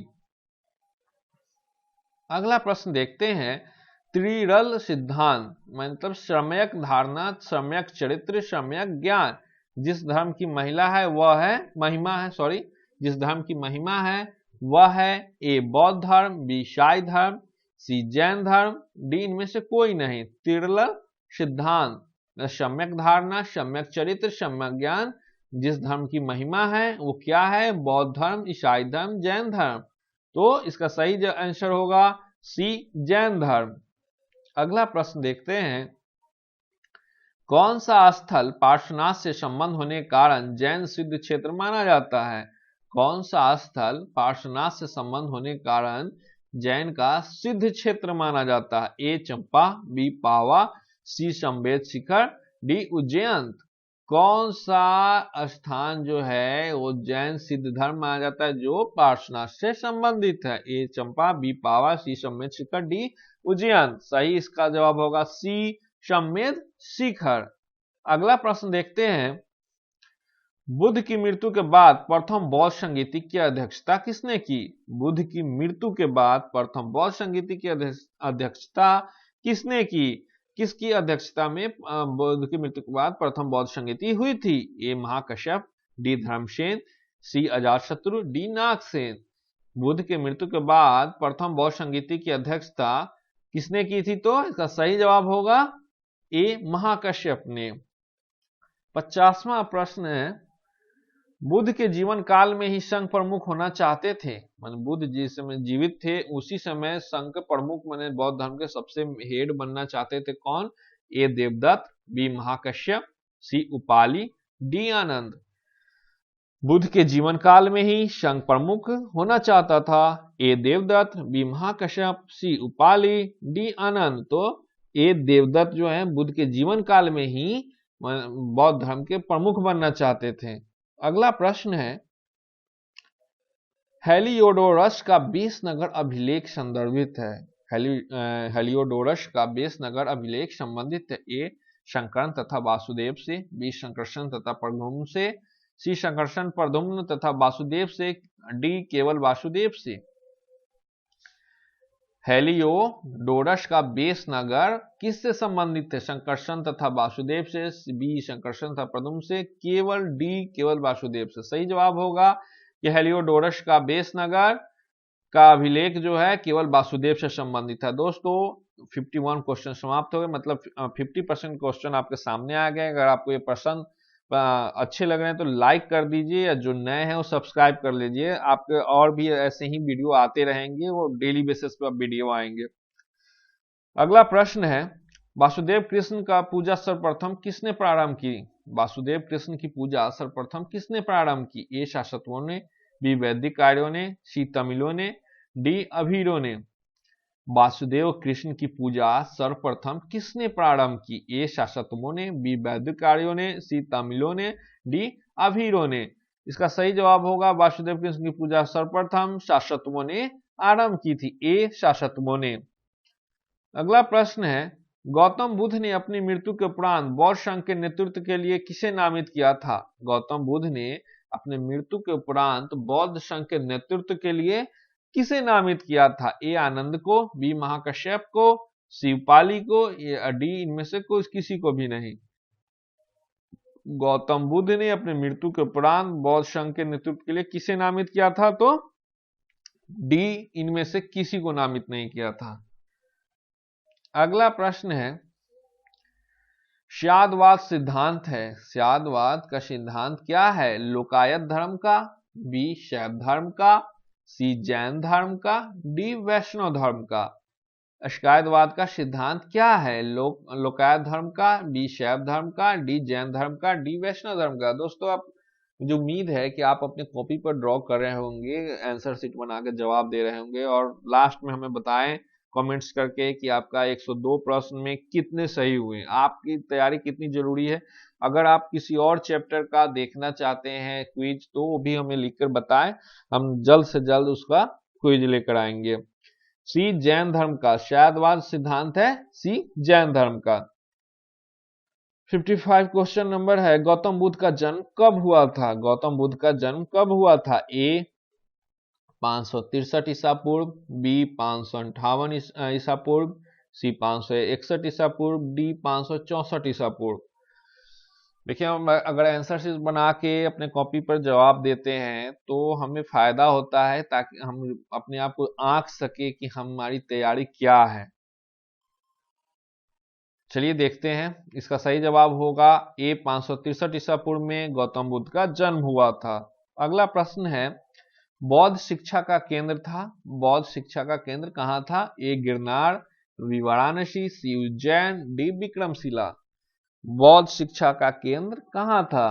अगला प्रश्न देखते हैं, त्रिरल सिद्धांत मतलब सम्यक धारणा, सम्यक चरित्र, सम्यक ज्ञान। जिस धर्म की महिला है वह है महिमा है सॉरी जिस धर्म की महिमा है वह है ए बौद्ध धर्म, बी ईसाई धर्म, सी जैन धर्म, डी इनमें से कोई नहीं। त्रिरल सिद्धांत, सम्यक धारणा, सम्यक चरित्र, सम्यक ज्ञान। जिस धर्म की महिमा है वो क्या है? बौद्ध धर्म, ईसाई धर्म, जैन धर्म। तो इसका सही आंसर होगा सी जैन धर्म। अगला प्रश्न देखते हैं, कौन सा स्थल पार्श्वनाथ से संबंध होने के कारण जैन सिद्ध क्षेत्र माना जाता है? कौन सा स्थल पार्श्वनाथ से संबंध होने के कारण जैन का सिद्ध क्षेत्र माना जाता है? ए चंपा, बी पावा, सी संवेद शिखर, डी उज्जैन। कौन सा स्थान जो है वो जैन सिद्ध धर्म माना जाता है जो पार्श्वनाथ से संबंधित है? ए चंपा, बी पावा, सी संवेद शिखर, डी उज्जैन। सही इसका जवाब होगा सी संवेद शिखर। अगला प्रश्न देखते हैं, बुद्ध की मृत्यु के बाद प्रथम बौद्ध संगीति की अध्यक्षता किसने की? बुद्ध की मृत्यु के बाद प्रथम बौद्ध संगीति की अध्यक्षता किसने की? किसकी अध्यक्षता में बुद्ध की मृत्यु के बाद प्रथम बौद्ध संगीति हुई थी? ए महाकश्यप, डी धर्मसेन, सी अजातशत्रु, डी नागसेन। बुद्ध के मृत्यु के बाद प्रथम बौद्ध संगीति की अध्यक्षता किसने की थी? तो इसका सही जवाब होगा ए महाकश्यप ने। 50वां प्रश्न है, बुद्ध के जीवन काल में ही संघ प्रमुख होना चाहते थे, मान बुद्ध जिस समय जीवित थे उसी समय संघ प्रमुख माने बौद्ध धर्म के सबसे हेड बनना चाहते थे कौन? ए देवदत्त, बी महाकश्यप, सी उपाली, डी आनंद। बुद्ध के जीवन काल में ही संघ प्रमुख होना चाहता था ए देवदत्त, बी महाकश्यप, सी उपाली, डी आनंद। तो ए देवदत्त जो है बुद्ध के जीवन काल में ही बौद्ध धर्म के प्रमुख बनना चाहते थे। अगला प्रश्न है, हेलियोडोरस का बेस नगर अभिलेख संदर्भित है। हेलियोडोरस का बेस नगर अभिलेख संबंधित है ए शंकरन तथा वासुदेव से, बी शंकरसन तथा प्रद्युम्न से, सी शंकरसन प्रद्युम्न तथा वासुदेव से, डी केवल वासुदेव से। हेलियोडोरस का बेस नगर किससे संबंधित है? शंकरसन तथा वासुदेव से, बी शंकरसन तथा प्रद्युम्न से, केवल डी केवल वासुदेव से। सही जवाब होगा कि हेलियोडोरस का बेस नगर का अभिलेख जो है केवल वासुदेव से संबंधित है। दोस्तों 51 क्वेश्चन समाप्त हो गए, मतलब 50% क्वेश्चन आपके सामने आ गए। अगर आपको ये प्रश्न अच्छे लग रहे हैं तो लाइक कर दीजिए, या जो नए हैं वो सब्सक्राइब कर लीजिए। आपके और भी ऐसे ही वीडियो आते रहेंगे, वो डेली बेसिस पर वीडियो आएंगे। अगला प्रश्न है, वासुदेव कृष्ण का पूजा सर्वप्रथम किसने प्रारंभ की? वासुदेव कृष्ण की पूजा सर्वप्रथम किसने प्रारंभ की? ए शासकों ने, बी वैदिक आर्यों ने, सी तमिलों ने, डी अभीरों ने। वासुदेव कृष्ण की पूजा सर्वप्रथम किसने प्रारंभ की? ए शासकों ने, बी वैदिक आर्यों ने, सी तमिलों ने, डी अभीरों ने। इसका सही जवाब होगा वासुदेव कृष्ण की पूजा सर्वप्रथम शासकों ने आरंभ की थी, ए शासकों ने। अगला प्रश्न है, गौतम बुद्ध ने अपनी मृत्यु के उपरांत बौद्ध संघ के नेतृत्व के लिए किसे नामित किया था? गौतम बुद्ध ने अपने मृत्यु के उपरांत बौद्ध संघ के नेतृत्व के लिए किसे नामित किया था? ए आनंद को, बी महाकश्यप को, सी उपाली को, या डी इनमें से कोई किसी को भी नहीं। गौतम बुद्ध ने अपने मृत्यु के उपरांत बौद्ध संघ के नेतृत्व के लिए किसे नामित किया था? तो डी इनमें से किसी को नामित नहीं किया था। अगला प्रश्न है, स्यादवाद सिद्धांत है, स्यादवाद का सिद्धांत क्या है? लोकायत धर्म का, बी शैव धर्म का, सी जैन धर्म का, डी वैष्णव धर्म का। स्यादवाद का सिद्धांत क्या है? लोकायत धर्म का, बी शैव धर्म का, डी जैन धर्म का, डी वैष्णव धर्म का। दोस्तों, आप मुझे उम्मीद है कि आप अपने कॉपी पर ड्रॉ कर रहे होंगे, आंसर शीट बना के जवाब दे रहे होंगे और लास्ट में हमें बताएं कमेंट्स करके कि आपका 102 प्रश्न में कितने सही हुए। आपकी तैयारी कितनी जरूरी है। अगर आप किसी और चैप्टर का देखना चाहते हैं क्विज, तो वो भी हमें लिखकर बताएं, हम जल्द से जल्द उसका क्विज लेकर आएंगे। सी जैन धर्म का स्यादवाद सिद्धांत है, सी जैन धर्म का। 55 क्वेश्चन नंबर है, गौतम बुद्ध का जन्म कब हुआ था? गौतम बुद्ध का जन्म कब हुआ था? ए 563 ईसा पूर्व, बी 558 ईसा पूर्व, सी 561 ईसा पूर्व, डी 564 ईसा पूर्व। देखिए, हम अगर आंसर शीट बना के अपने कॉपी पर जवाब देते हैं तो हमें फायदा होता है, ताकि हम अपने आप को आंक सके कि हमारी तैयारी क्या है। चलिए देखते हैं, इसका सही जवाब होगा ए 563 ईसा पूर्व में गौतम बुद्ध का जन्म हुआ था। अगला प्रश्न है, बौद्ध शिक्षा का केंद्र था, बौद्ध शिक्षा का केंद्र कहां था? ए गिरनार, बी वाराणसी, सी उज्जैन, डी विक्रमशिला। बौद्ध शिक्षा का केंद्र कहां था?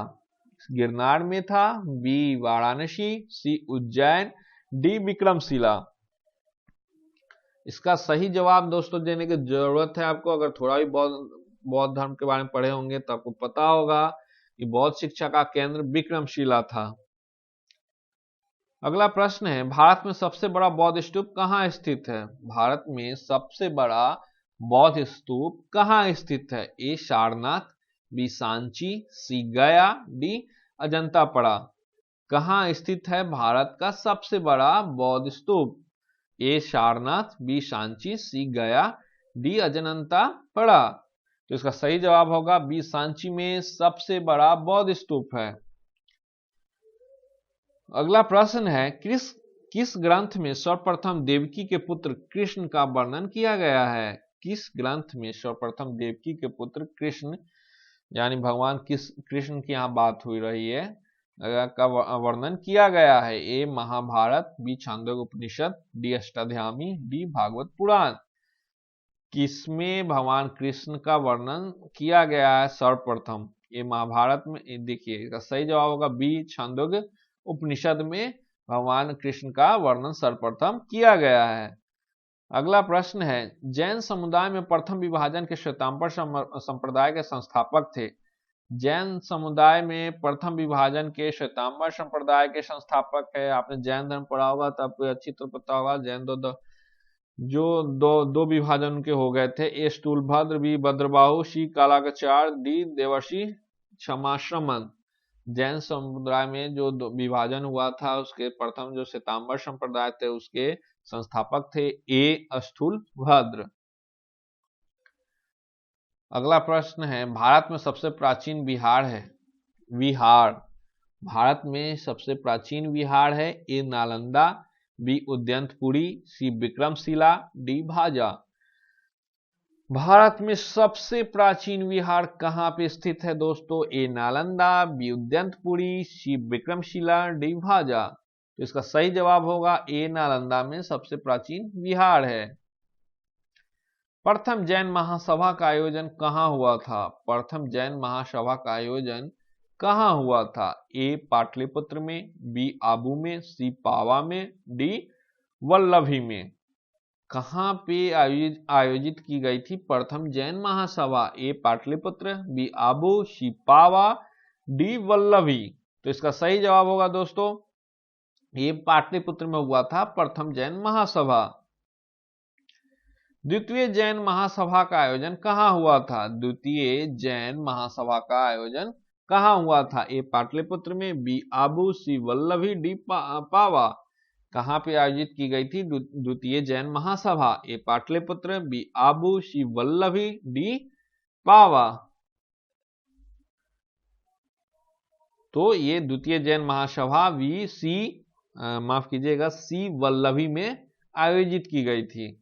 गिरनार में था, बी वाराणसी, सी उज्जैन, डी विक्रमशिला। इसका सही जवाब दोस्तों देने की जरूरत है आपको। अगर थोड़ा भी बौद्ध धर्म के बारे में पढ़े होंगे तो आपको पता होगा कि बौद्ध शिक्षा का केंद्र विक्रमशिला था। अगला प्रश्न है, भारत में सबसे बड़ा बौद्ध स्तूप कहाँ स्थित है? भारत में सबसे बड़ा बौद्ध स्तूप कहाँ स्थित है? ए सारनाथ, बी सांची, सी गया, डी अजंता पड़ा। कहाँ स्थित है भारत का सबसे बड़ा बौद्ध स्तूप? ए सारनाथ, बी सांची, सी गया, डी अजंता पड़ा। तो इसका सही जवाब होगा बी सांची में सबसे बड़ा बौद्ध स्तूप है। अगला प्रश्न है, किस ग्रंथ में सर्वप्रथम देवकी के पुत्र कृष्ण का वर्णन किया गया है? किस ग्रंथ में सर्वप्रथम देवकी के पुत्र कृष्ण, यानी भगवान कृष्ण की यहाँ बात हुई रही है, का वर्णन किया गया है? ए महाभारत, बी छांदोग्य उपनिषद, डी अष्टाध्यायी, डी भागवत पुराण। किसमें भगवान कृष्ण का वर्णन किया गया है सर्वप्रथम? ये महाभारत में। देखिए, इसका सही जवाब होगा बी छांदोग्य उपनिषद में भगवान कृष्ण का वर्णन सर्वप्रथम किया गया है। अगला प्रश्न है, जैन समुदाय में प्रथम विभाजन के श्वेतांबर संप्रदाय के संस्थापक थे। जैन समुदाय में प्रथम विभाजन के श्वेतांबर संप्रदाय के संस्थापक है। आपने जैन धर्म पढ़ा होगा तो आपको अच्छी तरह पता होगा। जैन दो विभाजन उनके हो गए थे। ए स्थूलभद्र, बी भद्रबाहु, सी कालाचार्य, डी देवर्षि क्षमाश्रमण। जैन समुदाय में जो विभाजन हुआ था उसके प्रथम जो श्वेतांबर संप्रदाय थे उसके संस्थापक थे ए स्थूलभद्र। अगला प्रश्न है, भारत में सबसे प्राचीन विहार है। विहार, भारत में सबसे प्राचीन विहार है। ए नालंदा, बी उद्यंतपुरी, सी विक्रमशिला, डी भाजा। भारत में सबसे प्राचीन विहार कहाँ पे स्थित है दोस्तों? ए नालंदा, बी उद्यंतपुरी, सी विक्रमशिला, डी भाजा। तो इसका सही जवाब होगा ए नालंदा में सबसे प्राचीन विहार है। प्रथम जैन महासभा का आयोजन कहाँ हुआ था? प्रथम जैन महासभा का आयोजन कहाँ हुआ था? ए पाटलिपुत्र में, बी आबू में, सी पावा में, डी वल्लभी में। कहाँ पे आयोजित की गई थी प्रथम जैन महासभा? ए पाटलिपुत्र, बी आबू, सी पावा, डी वल्लभी। तो इसका सही जवाब होगा दोस्तों ये पाटलिपुत्र में हुआ था प्रथम जैन महासभा। द्वितीय जैन महासभा का आयोजन कहाँ हुआ था? द्वितीय जैन महासभा का आयोजन कहाँ हुआ था? ए पाटलिपुत्र में, बी आबू, सी वल्लभी, डी पावा। कहाँ पे आयोजित की गई थी द्वितीय जैन महासभा? ए पाटलिपुत्र, बी आबू, सी वल्लभी, डी पावा। तो ये द्वितीय जैन महासभा वी सी माफ कीजिएगा सी वल्लभी में आयोजित की गई थी।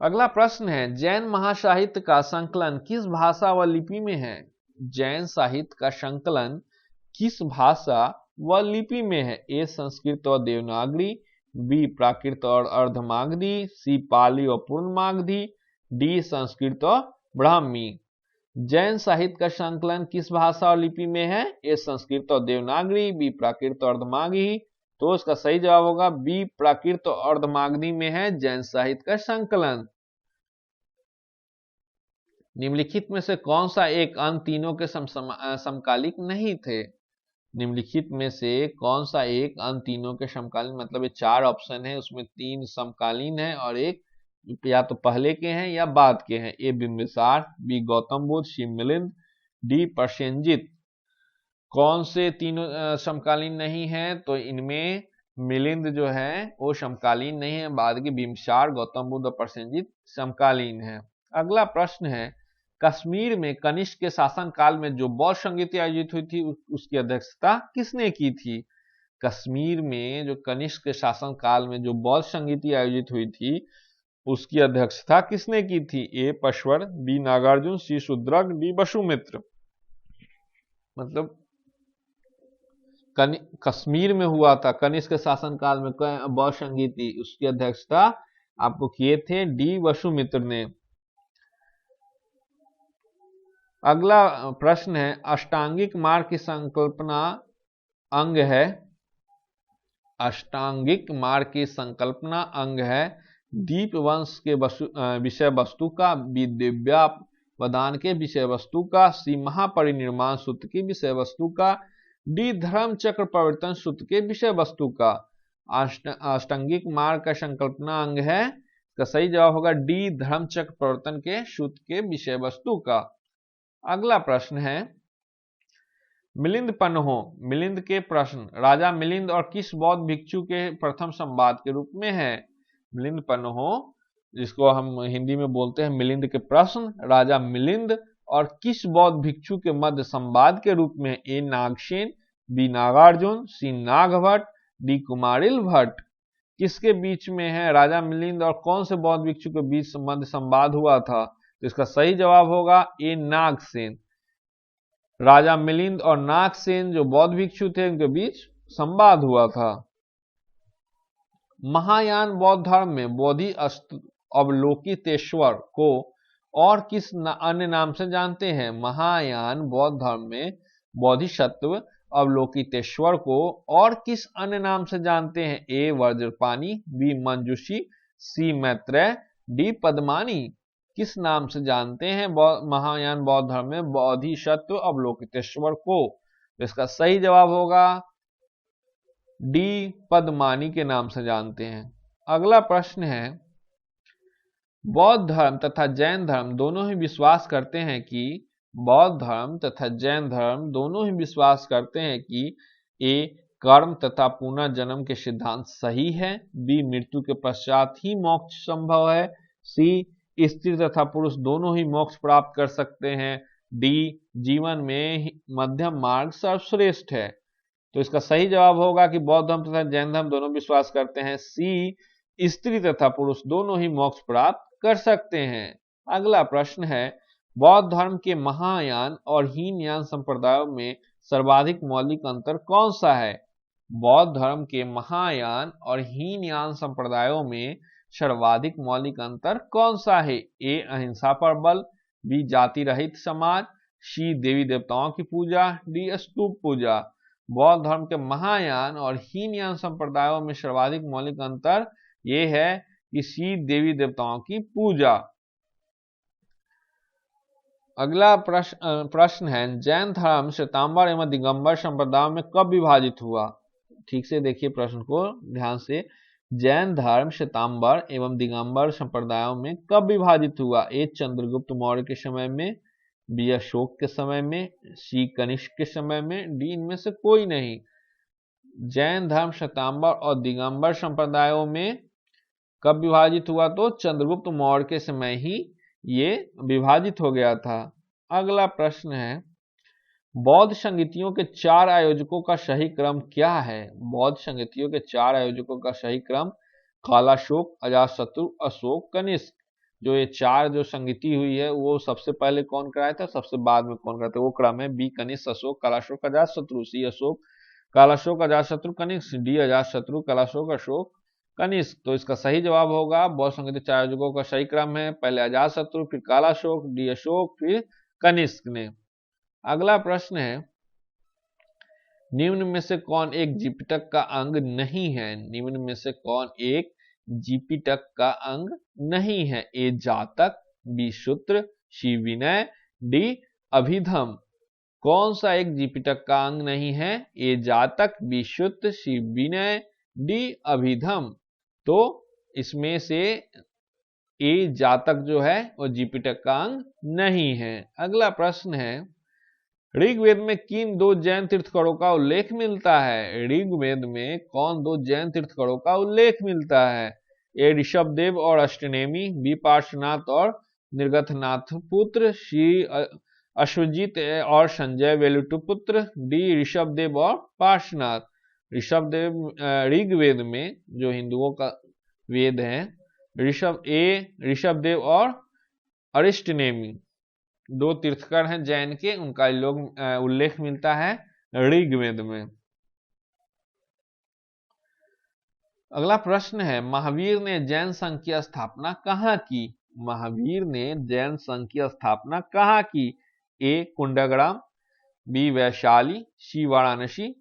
अगला प्रश्न है, जैन महासाहित्य का संकलन किस भाषा व लिपि में है? जैन साहित्य का संकलन किस भाषा व लिपि में है? ए संस्कृत और देवनागरी, बी प्राकृत और अर्धमागधी, सी पाली और पूर्णमागधी, डी संस्कृत और ब्राह्मी। जैन साहित्य का संकलन किस भाषा और लिपि में है? ए संस्कृत और देवनागरी, बी प्राकृत और अर्धमागधी। तो इसका सही जवाब होगा बी प्राकृत और अर्धमागधी में है जैन साहित्य का संकलन। निम्नलिखित में से कौन सा एक अन्य तीनों के समकालिक नहीं थे? निम्नलिखित में से कौन सा एक अन्य तीनों के समकालीन, मतलब ये 4 ऑप्शन है, उसमें 3 समकालीन है और एक या तो पहले के हैं या बाद के हैं। ए बिंबिसार, बी गौतम बुद्ध, सी मिलिंद, डी प्रसेनजित। कौन से तीनों समकालीन नहीं है? तो इनमें मिलिंद जो है वो समकालीन नहीं है, बाद के बिंबिसार, गौतम बुद्ध और प्रसेनजित समकालीन है। अगला प्रश्न है, कश्मीर में कनिष्क के शासनकाल में जो बौद्ध संगीति आयोजित हुई थी उसकी अध्यक्षता किसने की थी? कश्मीर में जो कनिष्क के शासनकाल में जो बौद्ध संगीति आयोजित हुई थी उसकी अध्यक्षता किसने की थी? ए पशवर, बी नागार्जुन, सी शूद्रक, डी वसुमित्र। मतलब कश्मीर में हुआ था कनिष्क के शासनकाल में बौद्ध संगीति, उसकी अध्यक्षता आपको किए थे डी वसुमित्र ने। अगला प्रश्न है, अष्टांगिक मार्ग की संकल्पना अंग है। अष्टांगिक मार्ग की संकल्पना अंग है दीप वंश के विषय वस्तु का, बी दिव्यावदान के विषय वस्तु का, सी महापरिनिर्माण सूत्र की विषय वस्तु का, डी धर्म चक्र परिवर्तन सूत्र के विषय वस्तु का। अष्टांगिक मार्ग का संकल्पना अंग है, इसका सही जवाब होगा डी धर्म चक्र परिवर्तन के सूत्र के विषय वस्तु का। अगला प्रश्न है, मिलिंद पन्हो, मिलिंद के प्रश्न राजा मिलिंद और किस बौद्ध भिक्षु के प्रथम संवाद के रूप में है? मिलिंद पन्हो, जिसको हम हिंदी में बोलते हैं मिलिंद के प्रश्न, राजा मिलिंद और किस बौद्ध भिक्षु के मध्य संवाद के रूप में? ए नागसेन, बी नागार्जुन, सी नागभट्ट, डी कुमारिल भट्ट। किसके बीच में है राजा मिलिंद और कौन से बौद्ध भिक्षु के बीच मध्य संवाद हुआ था? तो इसका सही जवाब होगा ए नागसेन। राजा मिलिंद और नागसेन जो बौद्ध भिक्षु थे उनके बीच संवाद हुआ था। महायान बौद्ध धर्म में बोधि अवलोकितेश्वर को और किस अन्य नाम से जानते हैं? महायान बौद्ध धर्म में बोधिसत्व अवलोकितेश्वर को और किस अन्य नाम से जानते हैं? ए वज्रपाणी, बी मंजूषी, सी मैत्रेय, डी पद्मानी। किस नाम से जानते हैं महायान बौद्ध धर्म में बोधिसत्व अवलोकितेश्वर को? तो इसका सही जवाब होगा डी पद्मानी के नाम से जानते हैं। अगला प्रश्न है, बौद्ध धर्म तथा जैन धर्म दोनों ही विश्वास करते हैं कि बौद्ध धर्म तथा जैन धर्म दोनों ही विश्वास करते हैं कि ए कर्म तथा पुनर्जन्म के सिद्धांत सही है, बी मृत्यु के पश्चात ही मोक्ष संभव है, सी स्त्री तथा पुरुष दोनों ही मोक्ष प्राप्त कर सकते हैं, डी जीवन में मध्यम मार्ग सर्वश्रेष्ठ है। तो इसका सही जवाब होगा कि बौद्ध धर्म तथा जैन धर्म दोनों विश्वास करते हैं सी स्त्री तथा पुरुष दोनों ही मोक्ष प्राप्त कर सकते हैं। अगला प्रश्न है, बौद्ध धर्म के महायान और हीनयान संप्रदायों में सर्वाधिक मौलिक अंतर कौन सा है? बौद्ध धर्म के महायान और हीनयान संप्रदायों में सर्वाधिक मौलिक अंतर कौन सा है? ए अहिंसा पर बल, बी जाति रहित समाज, सी देवी देवताओं की पूजा, डी स्तूप पूजा। बौद्ध धर्म के महायान और हीनयान संप्रदायों में सर्वाधिक मौलिक अंतर ये है कि सी देवी देवताओं की पूजा। अगला प्रश्न है, जैन धर्म श्वेतांबर एवं दिगंबर संप्रदायों में कब विभाजित हुआ? ठीक से देखिए प्रश्न को ध्यान से। जैन धर्म श्वेतांबर एवं दिगंबर संप्रदायों में कब विभाजित हुआ? ए चंद्रगुप्त मौर्य के समय में, बी अशोक के समय में, सी कनिष्क के समय में, डी इनमें से कोई नहीं। जैन धर्म श्वेतांबर और दिगंबर संप्रदायों में कब विभाजित हुआ? तो चंद्रगुप्त मौर्य के समय ही ये विभाजित हो गया था। अगला प्रश्न है, बौद्ध संगीतियों के 4 आयोजकों का सही क्रम क्या है? बौद्ध संगीतियों के 4 आयोजकों का सही क्रम कालाशोक, अजातशत्रु, अशोक, कनिष्क। जो ये 4 जो संगीति हुई है वो सबसे पहले कौन कराया था, सबसे बाद में कौन कराया था, वो क्रम है बी कनिष्क अशोक कालाशोक अजातशत्रु, सी अशोक कालाशोक अजातशत्रु कनिष्क, डी अजातशत्रु कालाशोक अशोक कनिष्क। तो इसका सही जवाब होगा बौद्ध संगीत 4 आयोजकों का सही क्रम है पहले अजातशत्रु, फिर कालाशोक, डी अशोक, फिर कनिष्क ने। अगला प्रश्न है निम्न में से कौन एक जीपीटक का अंग नहीं है? निम्न में से कौन एक जीपीटक का अंग नहीं है? ए जातक, बी सूत्र, सी विनय, डी अभिधम। कौन सा एक जीपीटक का अंग नहीं है? ए जातक, बी सूत्र, सी विनय, डी अभिधम। तो इसमें से ए जातक जो है वो जीपीटक का अंग नहीं है। अगला प्रश्न है ऋग्वेद में किन 2 जैन तीर्थंकरों का उल्लेख मिलता है? ऋग्वेद में कौन 2 जैन तीर्थंकरों का उल्लेख मिलता है? ए ऋषभदेव और अष्टनेमी, बी पार्श्वनाथ और निर्गथनाथ पुत्र, सी अश्वजित और संजय वेलुटुपुत्र, डी ऋषभदेव और पार्श्वनाथ। ऋषभदेव ऋग्वेद में जो हिंदुओं का वेद है ऋषभदेव और अरिष्टनेमी 2 तीर्थंकर हैं जैन के, उनका उल्लेख मिलता है ऋग्वेद में। अगला प्रश्न है महावीर ने जैन संघ की स्थापना कहाँ की? महावीर ने जैन संघ की स्थापना कहाँ की? ए कुंडग्राम, बी वैशाली, सी वाराणसी,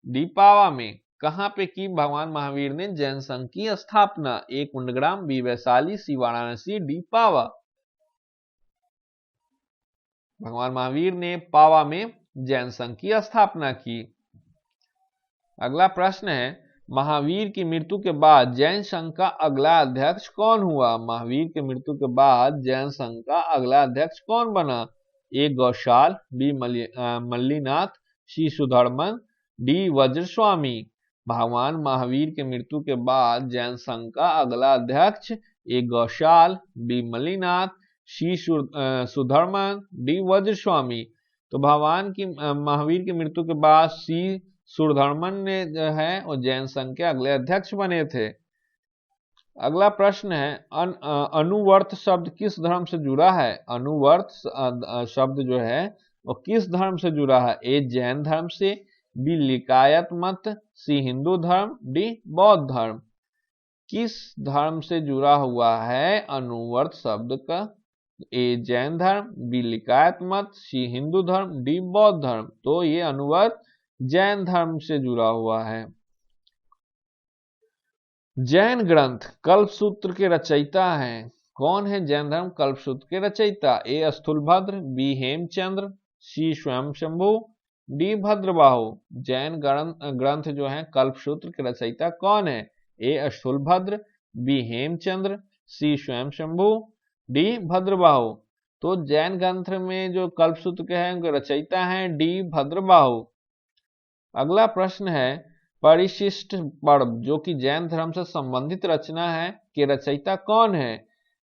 डी पावा में। कहां पे की भगवान महावीर ने जैन संघ की स्थापना? ए कुंडग्राम, बी वैशाली, सी वाराणसी, डी पावा। भगवान महावीर ने पावा में जैन संघ की स्थापना की। अगला प्रश्न है महावीर की मृत्यु के बाद जैन संघ का अगला अध्यक्ष कौन हुआ? महावीर की मृत्यु के बाद जैन संघ का अगला अध्यक्ष कौन बना? ए गौशाल, बी मल्लीनाथ, सी सुधर्मन, डी वज्रस्वामी। भगवान महावीर की मृत्यु के बाद जैन संघ का अगला अध्यक्ष ए गौशाल, बी मल्लीनाथ, सी सुधर्मन, डी वज्रस्वामी। तो भगवान की महावीर की मृत्यु के बाद सी सुधर्मन ने जो है वो जैन संघ के अगले अध्यक्ष बने थे। अगला प्रश्न है अनुवर्त शब्द किस धर्म से जुड़ा है? अनुवर्त शब्द जो है वो किस धर्म से जुड़ा है? ए जैन धर्म से, बी लिकायत मत, सी हिंदू धर्म, डी बौद्ध धर्म। किस धर्म से जुड़ा हुआ है अनुवर्त शब्द का? ए जैन धर्म, बी लिकायत मत, सी हिंदू धर्म, डी बौद्ध धर्म। तो ये अनुवर्त जैन धर्म से जुड़ा हुआ है। जैन ग्रंथ कल्पसूत्र के रचयिता हैं। कौन है जैन धर्म कल्पसूत्र के रचयिता? ए स्थूलभद्र, बी हेमचंद्र, सी स्वयंशंभु, डी भद्रबाहु। जैन ग्रंथ जो है कल्पसूत्र के रचयिता कौन है? ए स्थूलभद्र, बी हेमचंद्र, सी स्वयंशंभु, डी भद्रबाहु। तो जैन ग्रंथ में जो कल्पसूत्र के हैं उनके रचयिता हैं डी भद्रबाहु। अगला प्रश्न है परिशिष्ट पर्व जो कि जैन धर्म से संबंधित रचना है के रचयिता कौन है?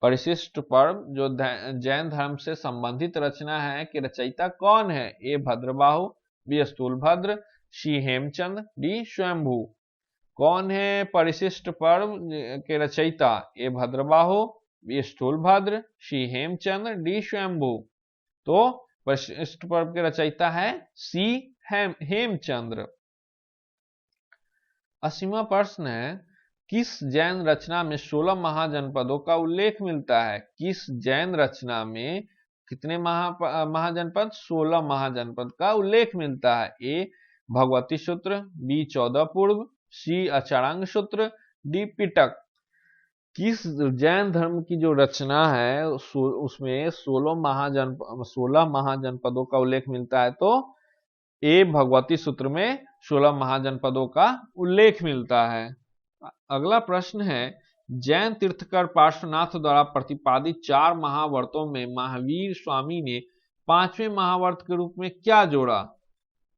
परिशिष्ट पर्व जो जैन धर्म से संबंधित रचना है के रचयिता कौन है? ए भद्रबाहु, बी स्थूलभद्र, सी हेमचंद, डी स्वयंभू। कौन है परिशिष्ट पर्व के रचयिता? ए भद्रबाहु, बी स्थूलभद्र, सी हेमचंद, डी स्वयंभू। तो परिशिष्ट पर्व के रचयिता है सी हेमचंद्र। 80वां प्रश्न है किस जैन रचना में 16 महाजनपदों का उल्लेख मिलता है? किस जैन रचना में कितने महाजनपद? 16 महाजनपद का उल्लेख मिलता है। ए भगवती सूत्र, बी 14 पूर्व, सी अचारांग सूत्र, डी पिटक। किस जैन धर्म की जो रचना है उसमें 16 महाजनपदों का उल्लेख मिलता है? तो ए भगवती सूत्र में 16 महाजनपदों का उल्लेख मिलता है। अगला प्रश्न है जैन तीर्थंकर पार्श्वनाथ द्वारा प्रतिपादित 4 महावर्तों में महावीर स्वामी ने 5वें महावर्त के रूप में क्या जोड़ा?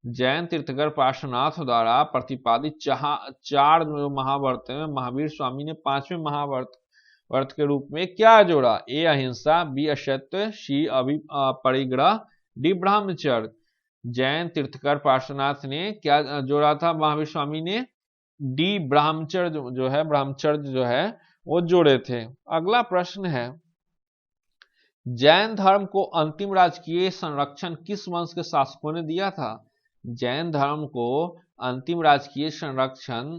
जैन तीर्थंकर पार्श्वनाथ द्वारा प्रतिपादित 4 महावर्त में महावीर स्वामी ने 5वें महावर्त के रूप में क्या जोड़ा? ए अहिंसा, बी असत्य, सी परिग्रह, डी ब्रह्मचर्य। जैन तीर्थकर पार्श्वनाथ ने क्या जोड़ा था? महावीर स्वामी ने डी ब्रह्मचर्य जो है वो जोड़े थे। अगला प्रश्न है, जैन धर्म को अंतिम राजकीय संरक्षण किस वंश के शासकों ने दिया था? जैन धर्म को अंतिम राजकीय संरक्षण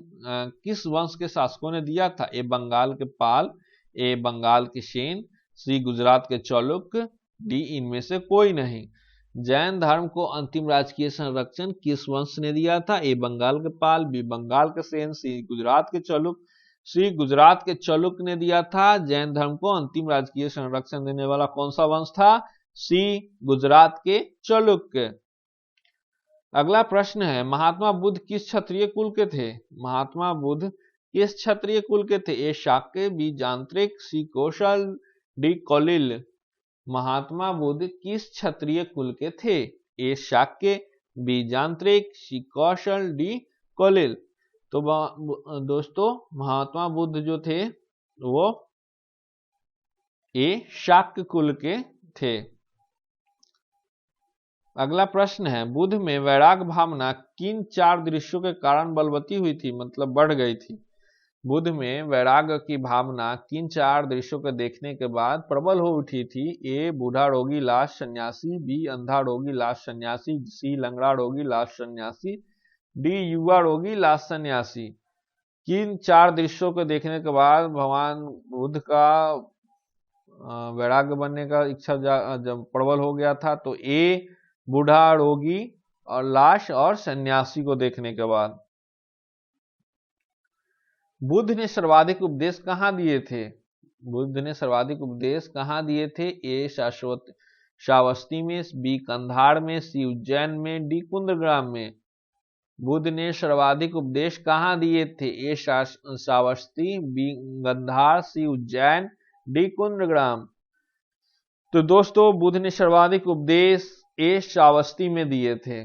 किस वंश के शासकों ने दिया था? ए बंगाल के पाल, ए बंगाल के सेन, सी गुजरात के चालुक्य, डी इनमें से कोई नहीं। जैन धर्म को अंतिम राजकीय संरक्षण किस वंश ने दिया था? ए बंगाल के पाल, बी बंगाल के सेन, सी गुजरात के चालुक्य, सी गुजरात के चालुक्य ने दिया था। जैन धर्म को अंतिम राजकीय संरक्षण देने वाला कौन सा वंश था? सी गुजरात के चालुक्य। अगला प्रश्न है, महात्मा बुद्ध किस क्षत्रिय कुल के थे? महात्मा बुद्ध किस क्षत्रिय कुल के थे? ए शाक्य, बी जानत्रिक, सी कौशल, डी कौलिल। महात्मा बुद्ध किस क्षत्रिय कुल के थे? ए शाक्य, बी जानत्रिक, सी कौशल, डी कौलिल। तो दोस्तों महात्मा बुद्ध जो थे वो ए शाक्य कुल के थे। अगला प्रश्न है, बुद्ध में वैराग भावना किन 4 दृश्यों के कारण बलवती हुई थी, मतलब बढ़ गई थी? बुद्ध में वैराग की भावना किन 4 दृश्यों को देखने के बाद प्रबल हो उठी थी? ए बूढ़ा रोगी लाश सन्यासी, बी अंधा रोगी लाश सन्यासी, सी लंगड़ा रोगी लाश सन्यासी, डी युवा रोगी लाश सन्यासी। किन 4 दृश्यों को देखने के बाद भगवान बुद्ध का वैराग्य बनने का इच्छा जब प्रबल हो गया था? तो ए बूढ़ा रोगी और लाश और सन्यासी को देखने के बाद। बुद्ध ने सर्वाधिक उपदेश कहाँ दिए थे? बुद्ध ने सर्वाधिक उपदेश कहाँ दिए थे? ए श्रावस्ती में, बी कंधार में, सी उज्जैन में, डी कुंदग्राम में। बुद्ध ने सर्वाधिक उपदेश कहाँ दिए थे? ए श्रावस्ती, बी गंधार, सी उज्जैन, डी कुंदग्राम। तो दोस्तों बुद्ध ने सर्वाधिक उपदेश ए श्रावस्ती में दिए थे।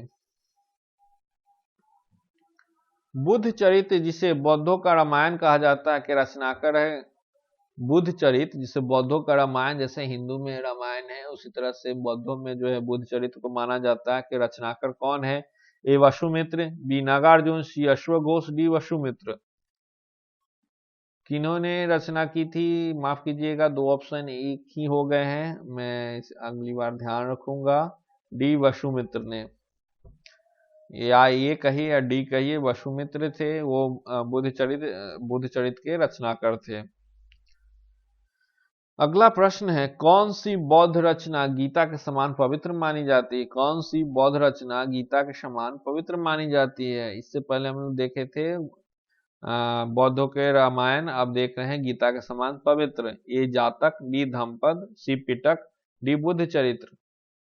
बुद्ध चरित्र जिसे बौद्धों का रामायण कहा जाता है के रचनाकर है? बुद्ध चरित्र जिसे बौद्धों का रामायण, जैसे हिंदू में रामायण है उसी तरह से बौद्धों में जो है बुद्ध चरित्र को माना जाता है कि रचनाकर कौन है? ए वसुमित्र, बी नागार्जुन, सी अश्वघोष, डी वसुमित्र। किन्होंने रचना की थी? माफ कीजिएगा, 2 ऑप्शन एक ही हो गए हैं, मैं अगली बार ध्यान रखूंगा। डी वसुमित्र ने, या ये कहिए या डी कहिए, वसुमित्र थे वो बुद्ध चरित्र के रचनाकार थे। अगला प्रश्न है, कौन सी बौद्ध रचना गीता के समान पवित्र मानी जाती है? कौन सी बौद्ध रचना गीता के समान पवित्र मानी जाती है? इससे पहले हम लोग देखे थे बौद्धों के रामायण, अब देख रहे हैं गीता के समान पवित्र। ए जातक, बी धम्पद, सी पिटक, डी बुद्ध चरित्र।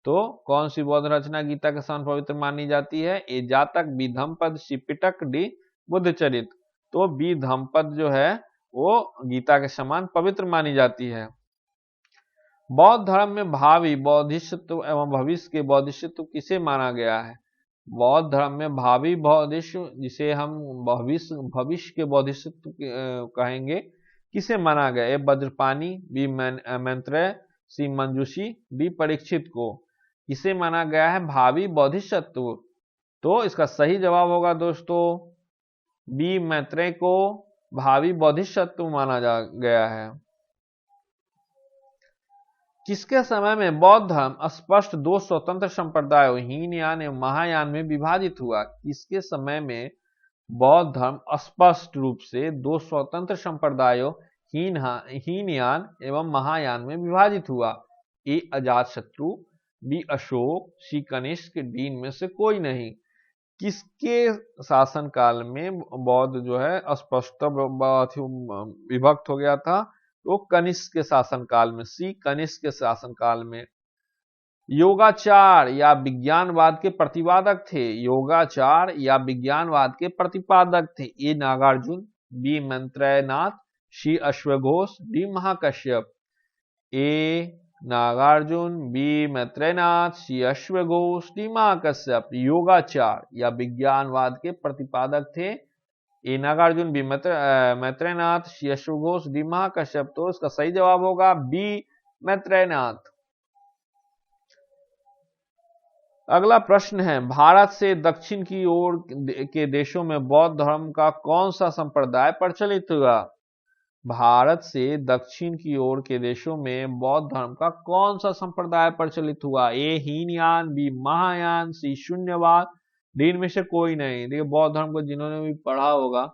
तो कौन सी बौद्ध रचना गीता के समान पवित्र मानी जाती है? ए जातक, बी धम्पद, सी पिटक, डी बुद्ध चरित्र। तो बी धम्पद जो है वो गीता के समान पवित्र मानी जाती है। बौद्ध धर्म में भावी बौद्धिष्त्व एवं भविष्य के बौद्धिष्त्व किसे माना गया है? बौद्ध धर्म में भावी बौद्धिष्त्व, जिसे हम भविष्य के बौद्धिष्त्व कहेंगे, किसे माना गया? ए वज्रपाणि, बी मैत्रेय, सी मंजूषी, डी परीक्षित को। किसे माना गया है भावी बौद्धिष्त्व? तो इसका सही जवाब होगा दोस्तों बी मैत्रेय को भावी बौद्धिष्त्व माना गया है। किसके समय में बौद्ध धर्म स्पष्ट 2 स्वतंत्र संप्रदायों हीनयान एवं महायान में विभाजित हुआ? किसके समय में बौद्ध धर्म स्पष्ट रूप से 2 स्वतंत्र संप्रदायों हीनयान एवं महायान में विभाजित हुआ? ए अजातशत्रु, बी अशोक, सी कनिष्क, डी इनमें से कोई नहीं। किसके शासन काल में बौद्ध जो है स्पष्ट विभक्त हो गया था? तो कनिष्क के शासन काल में, सी कनिष्क के शासन काल में। योगाचार या विज्ञानवाद के प्रतिपादक थे? योगाचार या विज्ञानवाद के प्रतिपादक थे? ए नागार्जुन, बी मैत्रेयनाथ, सी अश्वघोष, डी महाकश्यप। ए नागार्जुन, बी मैत्रेयनाथ, सी अश्वघोष, डी महाकश्यप योगाचार या विज्ञानवाद के प्रतिपादक थे। ए नागार्जुन, बी मैत्रेयनाथ, सी अश्वघोष, डी महाकश्यप। तो इसका सही जवाब होगा बी मैत्रेयनाथ। अगला प्रश्न है, भारत से दक्षिण की ओर के देशों में बौद्ध धर्म का कौन सा संप्रदाय प्रचलित हुआ? भारत से दक्षिण की ओर के देशों में बौद्ध धर्म का कौन सा संप्रदाय प्रचलित हुआ? ए हीनयान, बी महायान, सी शून्यवाद, डी इनमें से कोई नहीं। देखिए, बौद्ध धर्म को जिन्होंने भी पढ़ा होगा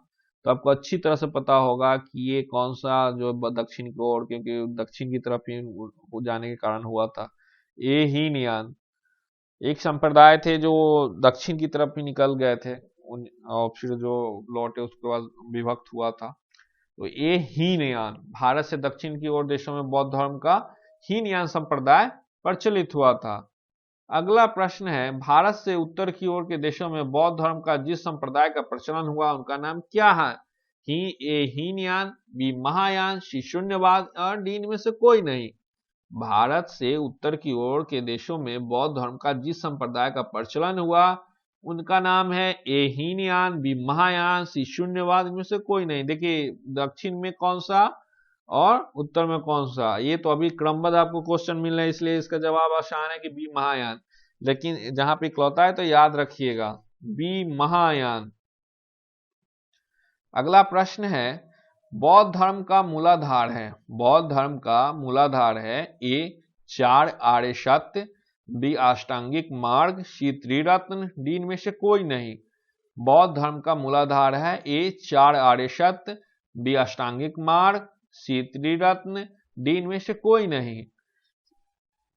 तो आपको अच्छी तरह से पता होगा कि ये कौन सा जो दक्षिण की ओर, क्योंकि दक्षिण की तरफ ही जाने के कारण हुआ था। ए हीनयान एक संप्रदाय थे जो दक्षिण की तरफ ही निकल गए थे और फिर जो लौटे उसके बाद विभक्त हुआ था। तो ये हीनयान, भारत से दक्षिण की ओर देशों में बौद्ध धर्म का हीनयान संप्रदाय प्रचलित हुआ था। अगला प्रश्न है, भारत से उत्तर की ओर के देशों में बौद्ध धर्म का जिस संप्रदाय का प्रचलन हुआ उनका नाम क्या है? ए हीनयान, बी महायान, सी शून्यवाद और डी इनमें से कोई नहीं। भारत से उत्तर की ओर के देशों में बौद्ध धर्म का जिस संप्रदाय का प्रचलन हुआ उनका नाम है ए हीनयान, बी महायान, सी शून्यवाद, इनमें से कोई नहीं। देखिए, दक्षिण में कौन सा और उत्तर में कौन सा, ये तो अभी क्रमबद्ध आपको क्वेश्चन मिल रहे हैं, इसलिए इसका जवाब आसान है कि बी महायान। लेकिन जहां पे इकलौता है तो याद रखिएगा बी महायान। अगला प्रश्न है, बौद्ध धर्म का मूलाधार है, बौद्ध धर्म का मूलाधार है ए 4 आर्य सत्य, बी अष्टांगिक मार्ग, सी त्रिरत्न, डी इनमें से कोई नहीं। बौद्ध धर्म का मूलाधार है ए 4 आर्य सत्य, बी अष्टांगिक मार्ग, सी त्रिरत्न, डी इनमें से कोई नहीं।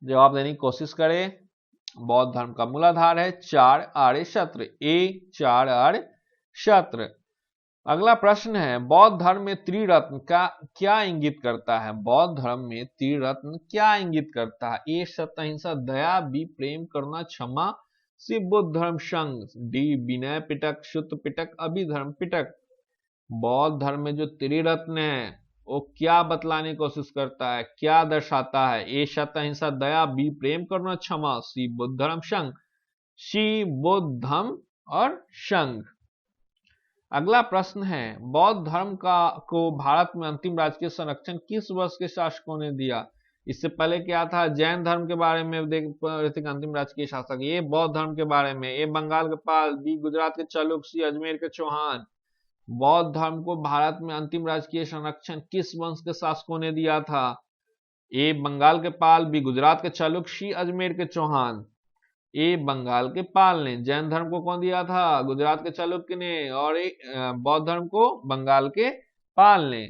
जवाब देने की कोशिश करें। बौद्ध धर्म का मूलाधार है 4 आर्य सत्य, ए 4 आर्य सत्य। अगला प्रश्न है, बौद्ध धर्म में त्रिरत्न का क्या इंगित करता है? बौद्ध धर्म में त्रिरत्न क्या इंगित करता है? ए सत्य अहिंसा दया, बी प्रेम करुणा क्षमा, सी बुद्ध धर्म संग, डी विनय पिटक शुद्ध पिटक अभिधर्म पिटक। बौद्ध धर्म में जो त्रिरत्न है वो क्या बतलाने की कोशिश करता है, क्या दर्शाता है? ए सत्य अहिंसा दया, बी प्रेम करुणा क्षमा, सी बुद्ध धर्म संग, सी बुद्ध धर्म और संघ। अगला प्रश्न है, बौद्ध धर्म को भारत में अंतिम राजकीय संरक्षण किस वर्ष के शासकों ने दिया? इससे पहले क्या था? जैन धर्म के बारे में देख रहे थे, अंतिम राजकीय शासक। ये बौद्ध धर्म के बारे में, ए बंगाल के पाल, बी गुजरात के चालुक्य, सी अजमेर के चौहान। बौद्ध धर्म को भारत में अंतिम राजकीय संरक्षण किस वंश के शासकों ने दिया था? ए बंगाल के पाल, बी गुजरात के चालुक्य, सी अजमेर के चौहान। ए बंगाल के पाल ने। जैन धर्म को कौन दिया था? गुजरात के चालुक्य ने। और बौद्ध धर्म को बंगाल के पाल ने।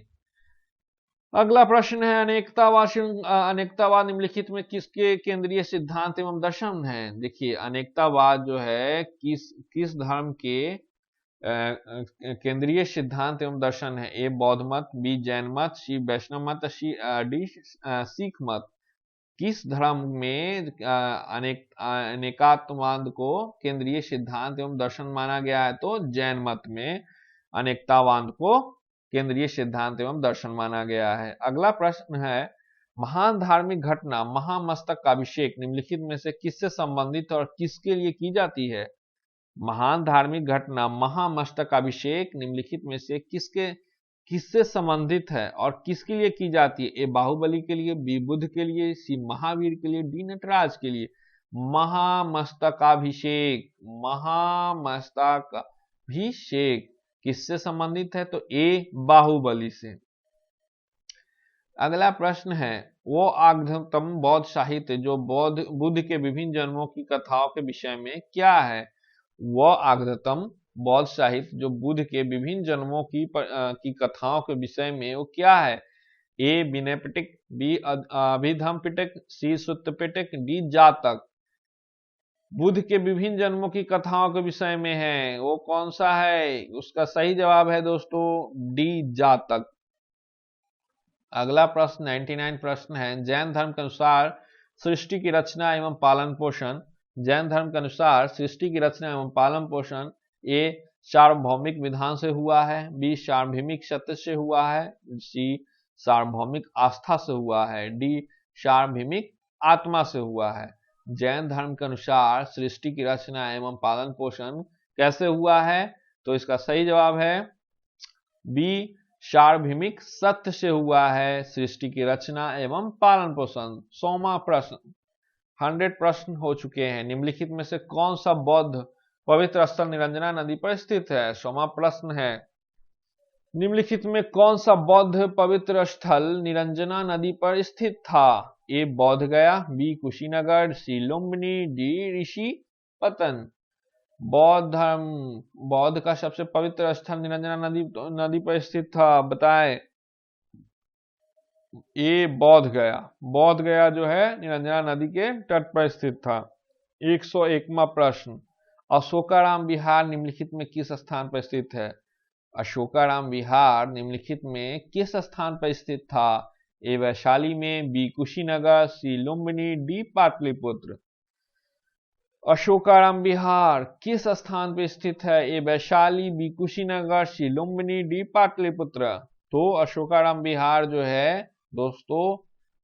अगला प्रश्न है, अनेकतावाद निम्नलिखित में किसके केंद्रीय सिद्धांत एवं दर्शन है? देखिए, अनेकतावाद जो है किस धर्म के केंद्रीय सिद्धांत एवं दर्शन है? ए बौद्ध मत, बी जैन मत, सी वैष्णव मत, डी सिख मत। किस धर्म में अनेकात्मवाद को केंद्रीय सिद्धांत एवं दर्शन माना गया है? तो जैन मत में अनेकतावाद को केंद्रीय सिद्धांत एवं दर्शन माना गया है। अगला प्रश्न है, महान धार्मिक घटना महामस्तकाभिषेक निम्नलिखित में से किससे संबंधित और किसके लिए की जाती है? महान धार्मिक घटना महामस्तकाभिषेक निम्नलिखित में से किससे संबंधित है और किसके लिए की जाती है? ए बाहुबली के लिए, बी बुद्ध के लिए, सी महावीर के लिए, डी नटराज के लिए। महामस्तकाभिषेक, महामस्तकाभिषेक किससे संबंधित है? तो ए बाहुबली से। अगला प्रश्न है, वो आगमतम बौद्ध साहित्य जो बुद्ध के विभिन्न जन्मों की कथाओं के विषय में क्या है? वह आगमतम बौद्ध साहित्य जो बुद्ध के विभिन्न जन्मों की कथाओं के विषय में वो क्या है? ए विनय पिटक, बी अभिधम पिटक, सी सुत्त पिटक, डी जातक। बुद्ध के विभिन्न जन्मों की कथाओं के विषय में है, वो कौन सा है? उसका सही जवाब है दोस्तों डी जातक। अगला प्रश्न 99 प्रश्न है, जैन धर्म के अनुसार सृष्टि की रचना एवं पालन पोषण, जैन धर्म के अनुसार सृष्टि की रचना एवं पालन पोषण ए सार्वभौमिक विधान से हुआ है, बी सार्वभौमिक सत्य से हुआ है, सी सार्वभौमिक आस्था से हुआ है, डी सार्वभौमिक आत्मा से हुआ है। जैन धर्म के अनुसार सृष्टि की रचना एवं पालन पोषण कैसे हुआ है? तो इसका सही जवाब है बी सार्वभौमिक सत्य से हुआ है सृष्टि की रचना एवं पालन पोषण। 100वां प्रश्न, 100 प्रश्न हो चुके हैं। निम्नलिखित में से कौन सा बौद्ध पवित्र स्थल निरंजना नदी पर स्थित है? 100वां प्रश्न है, निम्नलिखित में कौन सा बौद्ध पवित्र स्थल निरंजना नदी पर स्थित था? ए बौद्ध गया, बी कुशीनगर, सी लुम्बिनी, डी ऋषि पतन। बौद्ध का सबसे पवित्र स्थल निरंजना नदी पर स्थित था, बताएं। ए बौद्ध गया जो है निरंजना नदी के तट पर स्थित था। 101वां प्रश्न, अशोकाराम विहार निम्नलिखित में किस स्थान पर स्थित है? अशोकाराम विहार निम्नलिखित में किस स्थान पर स्थित था? ए वैशाली में, बी कुशीनगर, सी लुम्बिनी, डी पाटलिपुत्र। अशोकाराम विहार किस स्थान पर स्थित है? ए वैशाली, बी कुशीनगर, सी लुम्बिनी, डी पाटलिपुत्र। तो अशोकाराम विहार जो है दोस्तों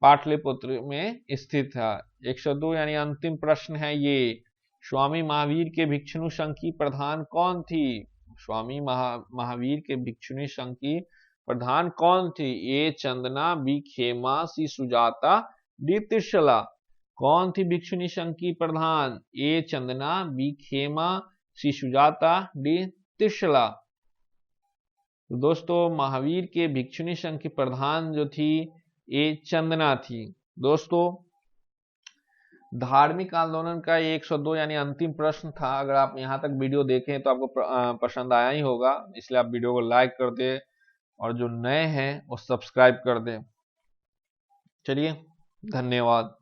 पाटलिपुत्र में स्थित है। 102 यानी अंतिम प्रश्न है ये, स्वामी महावीर के भिक्षुणी संघ की प्रधान कौन थी? स्वामी महावीर के भिक्षुणी संघ की प्रधान कौन थी? ए चंदना, बी खेमा, सी सुजाता, डी त्रिशला। कौन थी भिक्षुणी संघ की प्रधान? ए चंदना, बी खेमा, सी सुजाता, डी त्रिशला। तो दोस्तों महावीर के भिक्षुणी संघ की प्रधान जो थी ए चंदना थी। दोस्तों धार्मिक आंदोलन का 102 यानी अंतिम प्रश्न था। अगर आप यहां तक वीडियो देखें तो आपको पसंद आया ही होगा, इसलिए आप वीडियो को लाइक कर दें और जो नए हैं वो सब्सक्राइब कर दें। चलिए, धन्यवाद।